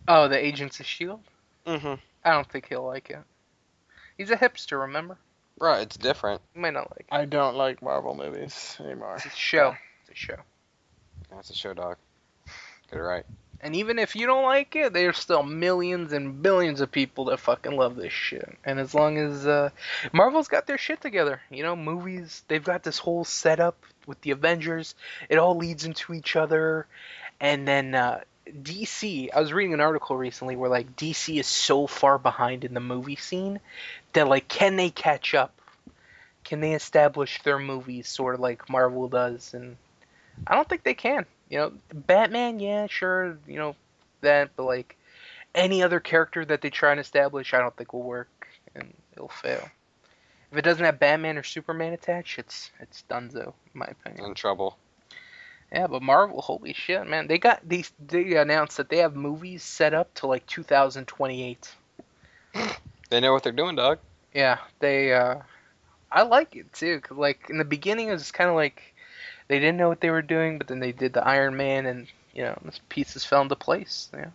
Oh, the Agents of S.H.I.E.L.D.? Mm-hmm. I don't think he'll like it. He's a hipster, remember? Right, it's different. You might not like it. I don't like Marvel movies anymore. It's a show. It's a show. That's a show, dog. Get it right. And even if you don't like it, there's still millions and billions of people that fucking love this shit. And as long as Marvel's got their shit together, movies, they've got this whole setup with the Avengers. It all leads into each other. And then DC, I was reading an article recently where like DC is so far behind in the movie scene that like, can they catch up? Can they establish their movies sort of like Marvel does? And I don't think they can. Batman, yeah, sure, that, but like any other character that they try and establish, I don't think will work, and it'll fail. If it doesn't have Batman or Superman attached, it's donezo, in my opinion. In trouble. Yeah, but Marvel, holy shit, man, they announced that they have movies set up to like 2028. They know what they're doing, dog. Yeah, I like it too, cause like in the beginning it was kind of like they didn't know what they were doing, but then they did the Iron Man, and the pieces fell into place. Yeah,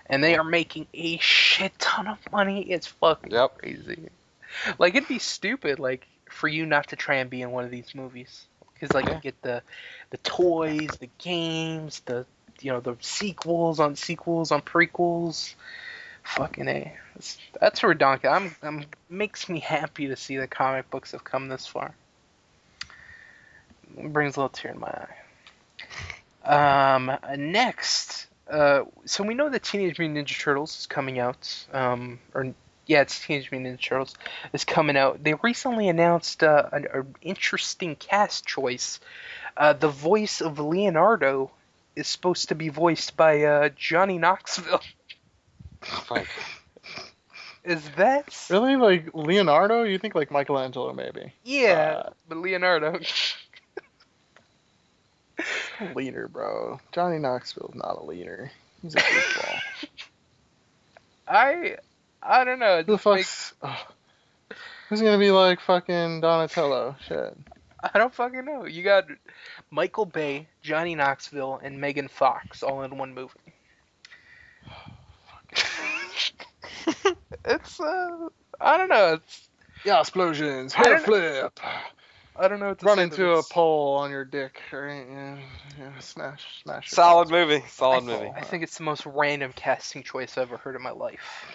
and they are making a shit ton of money. It's fucking crazy. Like, it'd be stupid, like, for you not to try and be in one of these movies, because like you get the toys, the games, the sequels on prequels. Fucking A. That's redonkulous. Makes me happy to see the comic books have come this far. It brings a little tear in my eye. Next, so we know that Teenage Mutant Ninja Turtles is coming out. It's Teenage Mutant Ninja Turtles is coming out. They recently announced an interesting cast choice. The voice of Leonardo is supposed to be voiced by Johnny Knoxville. Is that really like Leonardo? You think like Michelangelo maybe? Yeah, but Leonardo. Leader, bro. Johnny Knoxville's not a leader. He's a goofball. I don't know. Who the fuck's... Who's gonna be like fucking Donatello? Shit. I don't fucking know. You got Michael Bay, Johnny Knoxville, and Megan Fox all in one movie. It's I don't know. It's explosions, hair flip. I don't know what to Run say. into a pole on your dick, right? Yeah, smash. Solid movie. Solid movie. I think it's the most random casting choice I've ever heard in my life.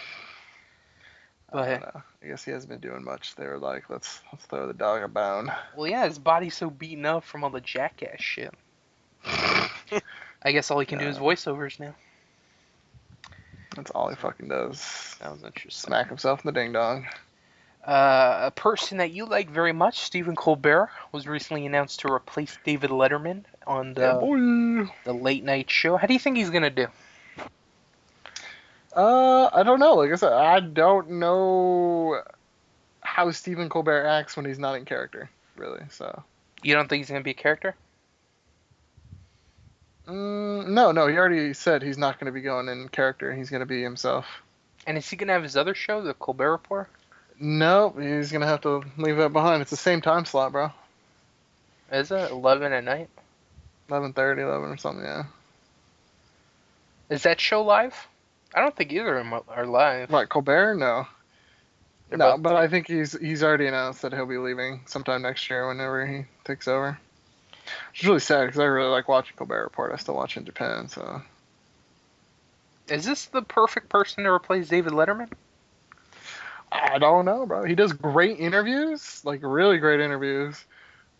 But I don't know. I guess he hasn't been doing much. They were like, let's throw the dog a bone. Well, yeah, his body's so beaten up from all the jackass shit. I guess all he can do is voiceovers now. That's all he fucking does. That was interesting. Smack himself in the ding dong. A person that you like very much, Stephen Colbert, was recently announced to replace David Letterman on the late night show. How do you think he's gonna do? I don't know. Like I said, I don't know how Stephen Colbert acts when he's not in character, really. So. You don't think he's gonna be a character? No. He already said he's not gonna be going in character. He's gonna be himself. And is he gonna have his other show, the Colbert Report? Nope, he's gonna have to leave that behind. It's the same time slot, bro. Is it 11 at night? 11:30, 11 or something, yeah. Is that show live? I don't think either of them are live. What, Colbert? No. They're But I think he's already announced that he'll be leaving sometime next year whenever he takes over. It's really sad because I really like watching Colbert Report. I still watch in Japan, so. Is this the perfect person to replace David Letterman? I don't know, bro. He does great interviews, like really great interviews.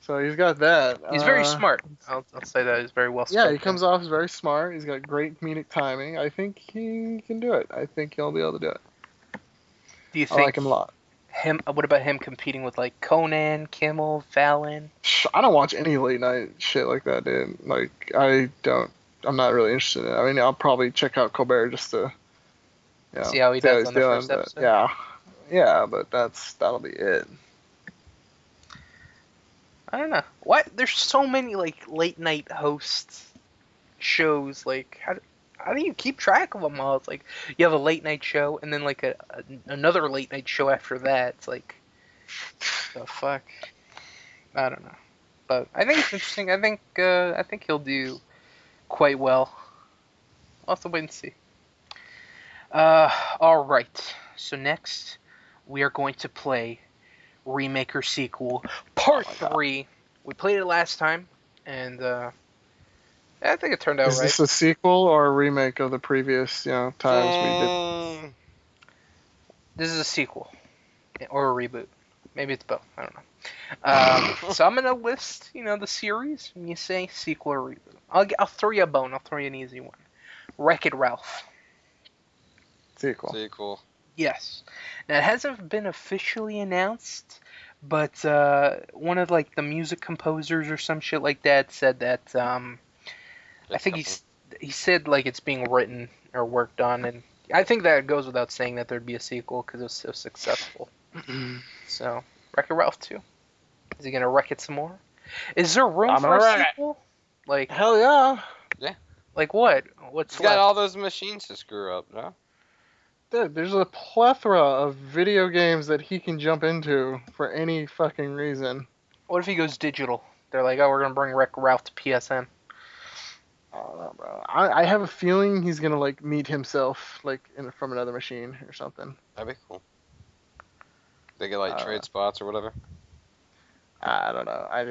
So he's got that. He's very smart. I'll say that. He's very well spoken. Yeah, he comes off as very smart. He's got great comedic timing. I think he can do it. I think he'll be able to do it. Do you think I like him a lot. What about him competing with like Conan, Kimmel, Fallon? I don't watch any late night shit like that, dude. Like I'm not really interested in it. I mean, I'll probably check out Colbert just to see how he does on the first episode. Yeah, but that'll be it. I don't know. What? There's so many like late night hosts shows. Like how do you keep track of them all? It's like you have a late night show and then like another late night show after that. It's like the fuck. I don't know. But I think it's interesting. I think he'll do quite well. We'll have to wait and see. All right. So next we are going to play Remake or Sequel Part 3. We played it last time, and I think it turned out right. Is this a sequel or a remake of the previous, times we did? This is a sequel or a reboot. Maybe it's both. I don't know. So I'm gonna list, the series, and you say sequel or reboot. I'll throw you a bone. I'll throw you an easy one. Wreck-It Ralph. Sequel. Yes. Now, it hasn't been officially announced, but one of, the music composers or some shit like that said that, I think he said, it's being written or worked on, and I think that goes without saying that there'd be a sequel because it was so successful. So, Wreck-It Ralph 2. Is he going to wreck it some more? Is there room for a sequel? Hell yeah. Yeah. Like what? What's He's got all those machines to screw up, no? Dude, there's a plethora of video games that he can jump into for any fucking reason. What if he goes digital? They're like, oh, we're going to bring Wreck-It Ralph to PSN. I don't know, bro. I have a feeling he's going to, meet himself, from another machine or something. That'd be cool. They get, trade spots or whatever. I don't know. I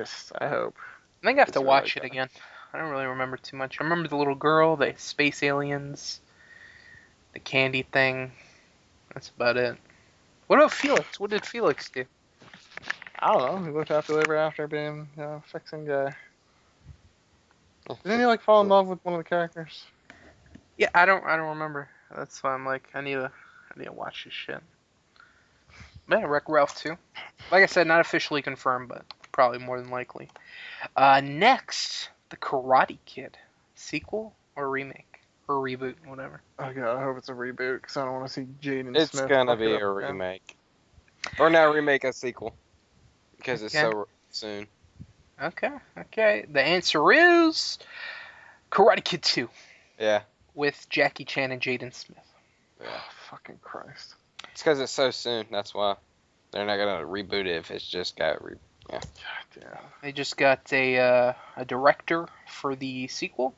hope. I think I have to watch it again. I don't really remember too much. I remember the little girl, the space aliens, the candy thing. That's about it. What about Felix? What did Felix do? I don't know. He looked happily after being a fixing guy. Didn't he fall in love with one of the characters? Yeah, I don't remember. That's why I'm I need to watch this shit. Yeah, Wreck-It Ralph 2. Like I said, not officially confirmed, but probably more than likely. Next, The Karate Kid. Sequel or remake? Or reboot, whatever. Oh god, I hope it's a reboot, because I don't want to see Jaden Smith. It's gonna be a remake. Or not remake, a sequel. Because it's so soon. Okay. The answer is Karate Kid 2. Yeah. With Jackie Chan and Jaden Smith. Yeah. Oh, fucking Christ. It's because it's so soon. That's why they're not gonna reboot it if it's just got yeah. God damn. They just got a director for the sequel,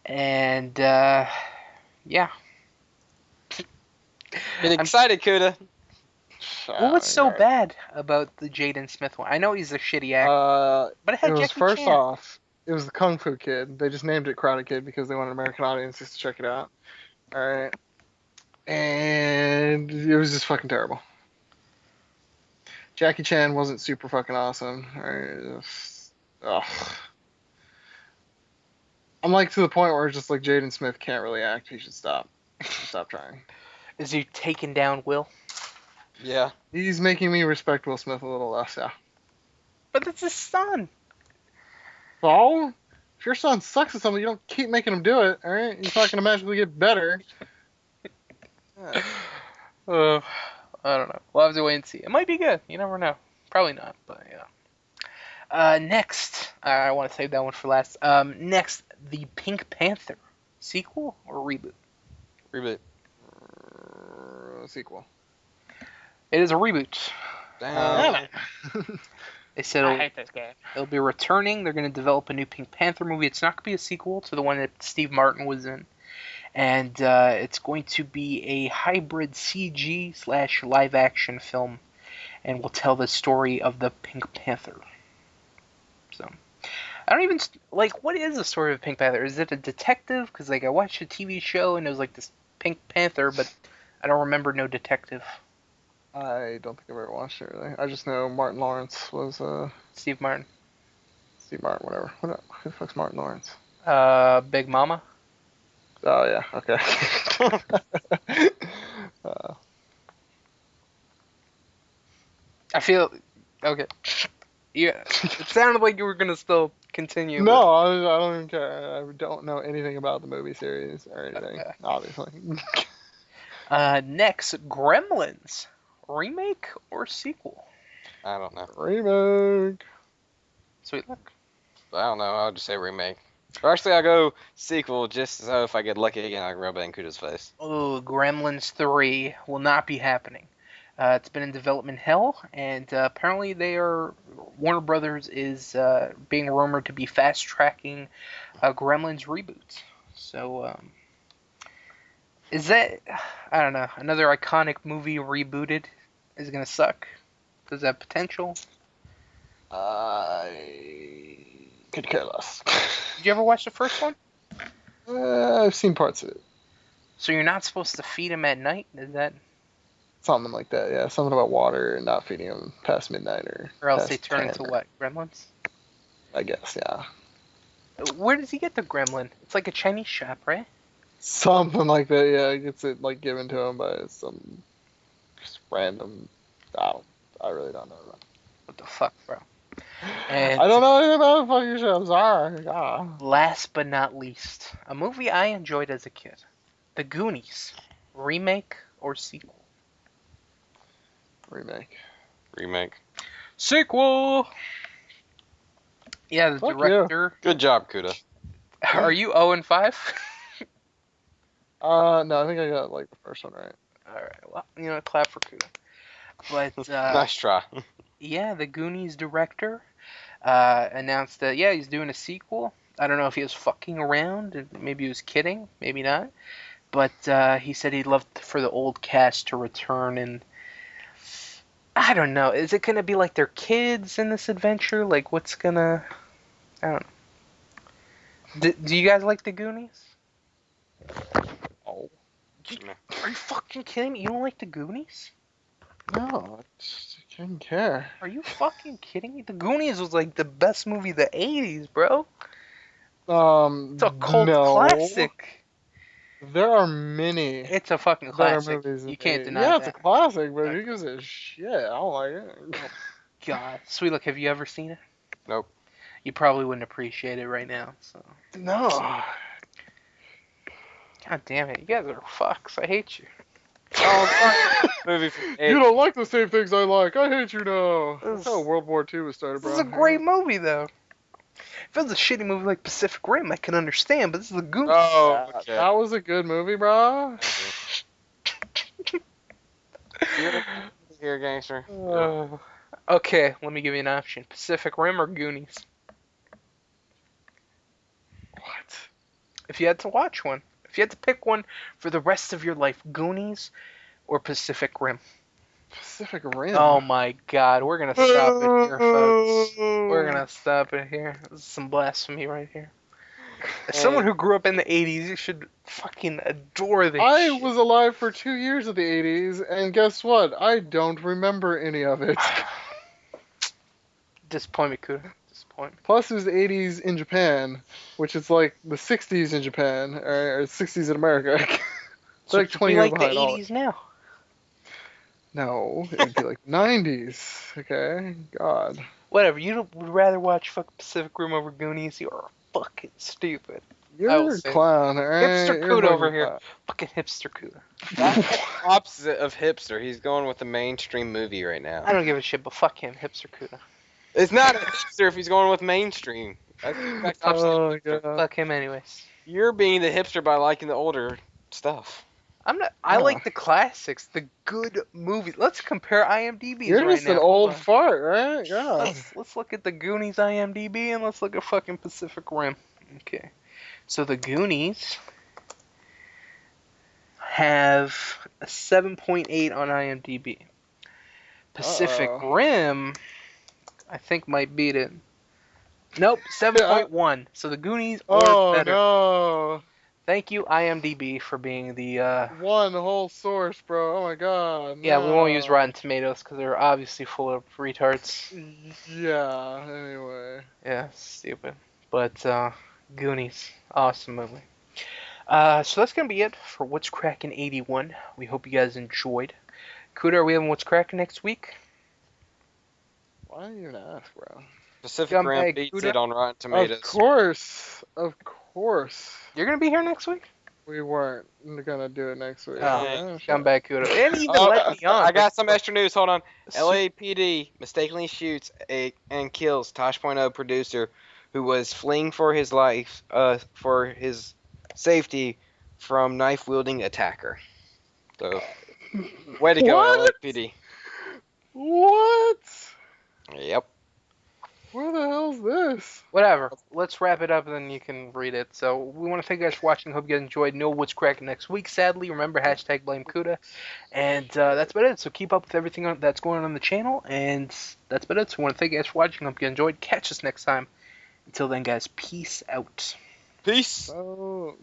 and yeah. Been excited, Kuda. What was so bad about the Jaden Smith one? I know he's a shitty actor, but it had Jackie first Chan. off, it was the Kung Fu Kid. They just named it Karate Kid because they wanted American audiences to check it out. All right, and it was just fucking terrible. Jackie Chan wasn't super fucking awesome. All right, ugh. I'm like to the point where it's just like Jaden Smith can't really act. He should stop. Stop trying. Is he taking down Will? Yeah. He's making me respect Will Smith a little less, yeah. But that's his son. So, if your son sucks at something, you don't keep making him do it, alright? He's not going to magically get better. I don't know. We'll have to wait and see. It might be good. You never know. Probably not, but yeah. Next, I want to save that one for last. Next, the Pink Panther. Sequel or reboot? Reboot. Sequel. It is a reboot. Damn. They said I hate this game. It'll be returning. They're going to develop a new Pink Panther movie. It's not going to be a sequel to the one that Steve Martin was in. And it's going to be a hybrid CG / live action film. And will tell the story of the Pink Panther. So, I don't even, like, what is the story of Pink Panther? Is it a detective? Because, like, I watched a TV show and it was like this Pink Panther, but I don't remember no detective. I don't think I've ever watched it, really. I just know Martin Lawrence was, Steve Martin. Steve Martin, whatever. Who the fuck's Martin Lawrence? Big Mama. Oh, yeah, okay. I feel, okay. Yeah, it sounded like you were going to still continue. No, I don't even care. I don't know anything about the movie series or anything, obviously. Next, Gremlins. Remake or sequel? I don't know. Remake. Sweet luck. I don't know. I'll just say remake. Or actually, I'll go sequel just so if I get lucky again, I can rub it in Kuda's face. Oh, Gremlins 3 will not be happening. It's been in development hell, and apparently Warner Brothers is being rumored to be fast-tracking Gremlins reboot. So, is that, I don't know, another iconic movie rebooted is going to suck? Does that have potential? I could care less. Did you ever watch the first one? I've seen parts of it. So you're not supposed to feed him at night? Is that... Something like that, yeah. Something about water and not feeding them past midnight or else they turn into what? Gremlins? I guess, yeah. Where does he get the gremlin? It's like a Chinese shop, right? Something like that, yeah. He gets it like given to him by some just random. I really don't know. What the fuck, bro? And I don't know anything about the fucking show. I'm sorry. Last but not least, a movie I enjoyed as a kid, The Goonies, remake or sequel? Remake. Sequel. Yeah, the Fuck director. Good job, Kuda. Are you 0-5? No, I think I got like the first one right. All right, well, clap for Kuda. But Nice try. yeah, the Goonies director announced that he's doing a sequel. I don't know if he was fucking around, and maybe he was kidding, maybe not. But he said he'd love for the old cast to return, and I don't know. Is it gonna be like their kids in this adventure? Like, what's gonna? I don't know. Do you guys like the Goonies? Oh. Are you fucking kidding me? You don't like the Goonies? No, I didn't care. Are you fucking kidding me? The Goonies was like the best movie of the 80s, bro. It's a cult classic. There are many. It's a fucking classic. You can't deny that. Yeah, it's a classic, but who gives a shit? I don't like it. God. Sweet look, have you ever seen it? Nope. You probably wouldn't appreciate it right now, so. No. God damn it. You guys are fucks. I hate you. Movie You don't like the same things I like. I hate you now. That's how World War II was started, bro. This is a great movie, though. If it was a shitty movie like Pacific Rim, I can understand, but this is a Goonies. Oh, okay. That was a good movie, bro. Here, gangster. Okay, let me give you an option. Pacific Rim or Goonies? What? If you had to watch one. If you had to pick one for the rest of your life, Goonies or Pacific Rim? Pacific Rim. Oh my God, we're gonna stop it here, folks. We're gonna stop it here. This is some blasphemy right here. As someone who grew up in the 80s, you should fucking adore this I shit. was alive for 2 years of the 80s, and guess what? I don't remember any of it. Disappointment, Kuda. Disappointment. Plus, it was the 80s in Japan, which is like the 60s in Japan, or 60s in America. It's like 20 years like behind the all. 80s now. No, it'd be like 90s. Okay, God. Whatever. You would rather watch fucking Pacific Rim over Goonies? You're fucking stupid. You're a clown, alright? Hipster Kuda over here. Fucking hipster Kuda. That's opposite of hipster. He's going with the mainstream movie right now. I don't give a shit, but fuck him, hipster Kuda. It's not a hipster if he's going with mainstream. That's Oh, God. Fuck him anyways. You're being the hipster by liking the older stuff. I'm not. I like the classics, the good movies. Let's compare IMDb's You're right just now. an old fart, right? Yeah. Let's look at the Goonies IMDb and let's look at fucking Pacific Rim. Okay. So the Goonies have a 7.8 on IMDb. Pacific Rim, I think, might beat it. Nope, 7.1. So the Goonies are better. No. Thank you, IMDb, for being the One whole source, bro. Oh my God. Yeah, no. we won't use Rotten Tomatoes because they're obviously full of retards. Yeah. Anyway. Yeah, stupid. But Goonies, awesome movie. So that's gonna be it for What's Crackin' 81. We hope you guys enjoyed. Kuda, are we having What's Crackin' next week? Why do you even ask, bro? Pacific Rim beats it on Rotten Tomatoes. Of course. Of course. You're gonna be here next week? We weren't gonna do it next week. Oh, scumbag Kuda. And even let me on. I got some extra news. Hold on. LAPD mistakenly shoots and kills Tosh.0 producer who was fleeing for his life, for his safety from knife-wielding attacker. So, way to go, LAPD. What? Yep. Where the hell's this? Whatever. Let's wrap it up and then you can read it. So we want to thank you guys for watching. Hope you guys enjoyed. Know what's cracking next week. Sadly, remember #blame Kuda. And that's about it. So keep up with everything that's going on the channel. And that's about it. So we want to thank you guys for watching. Hope you enjoyed. Catch us next time. Until then, guys, peace out. Peace. Oh.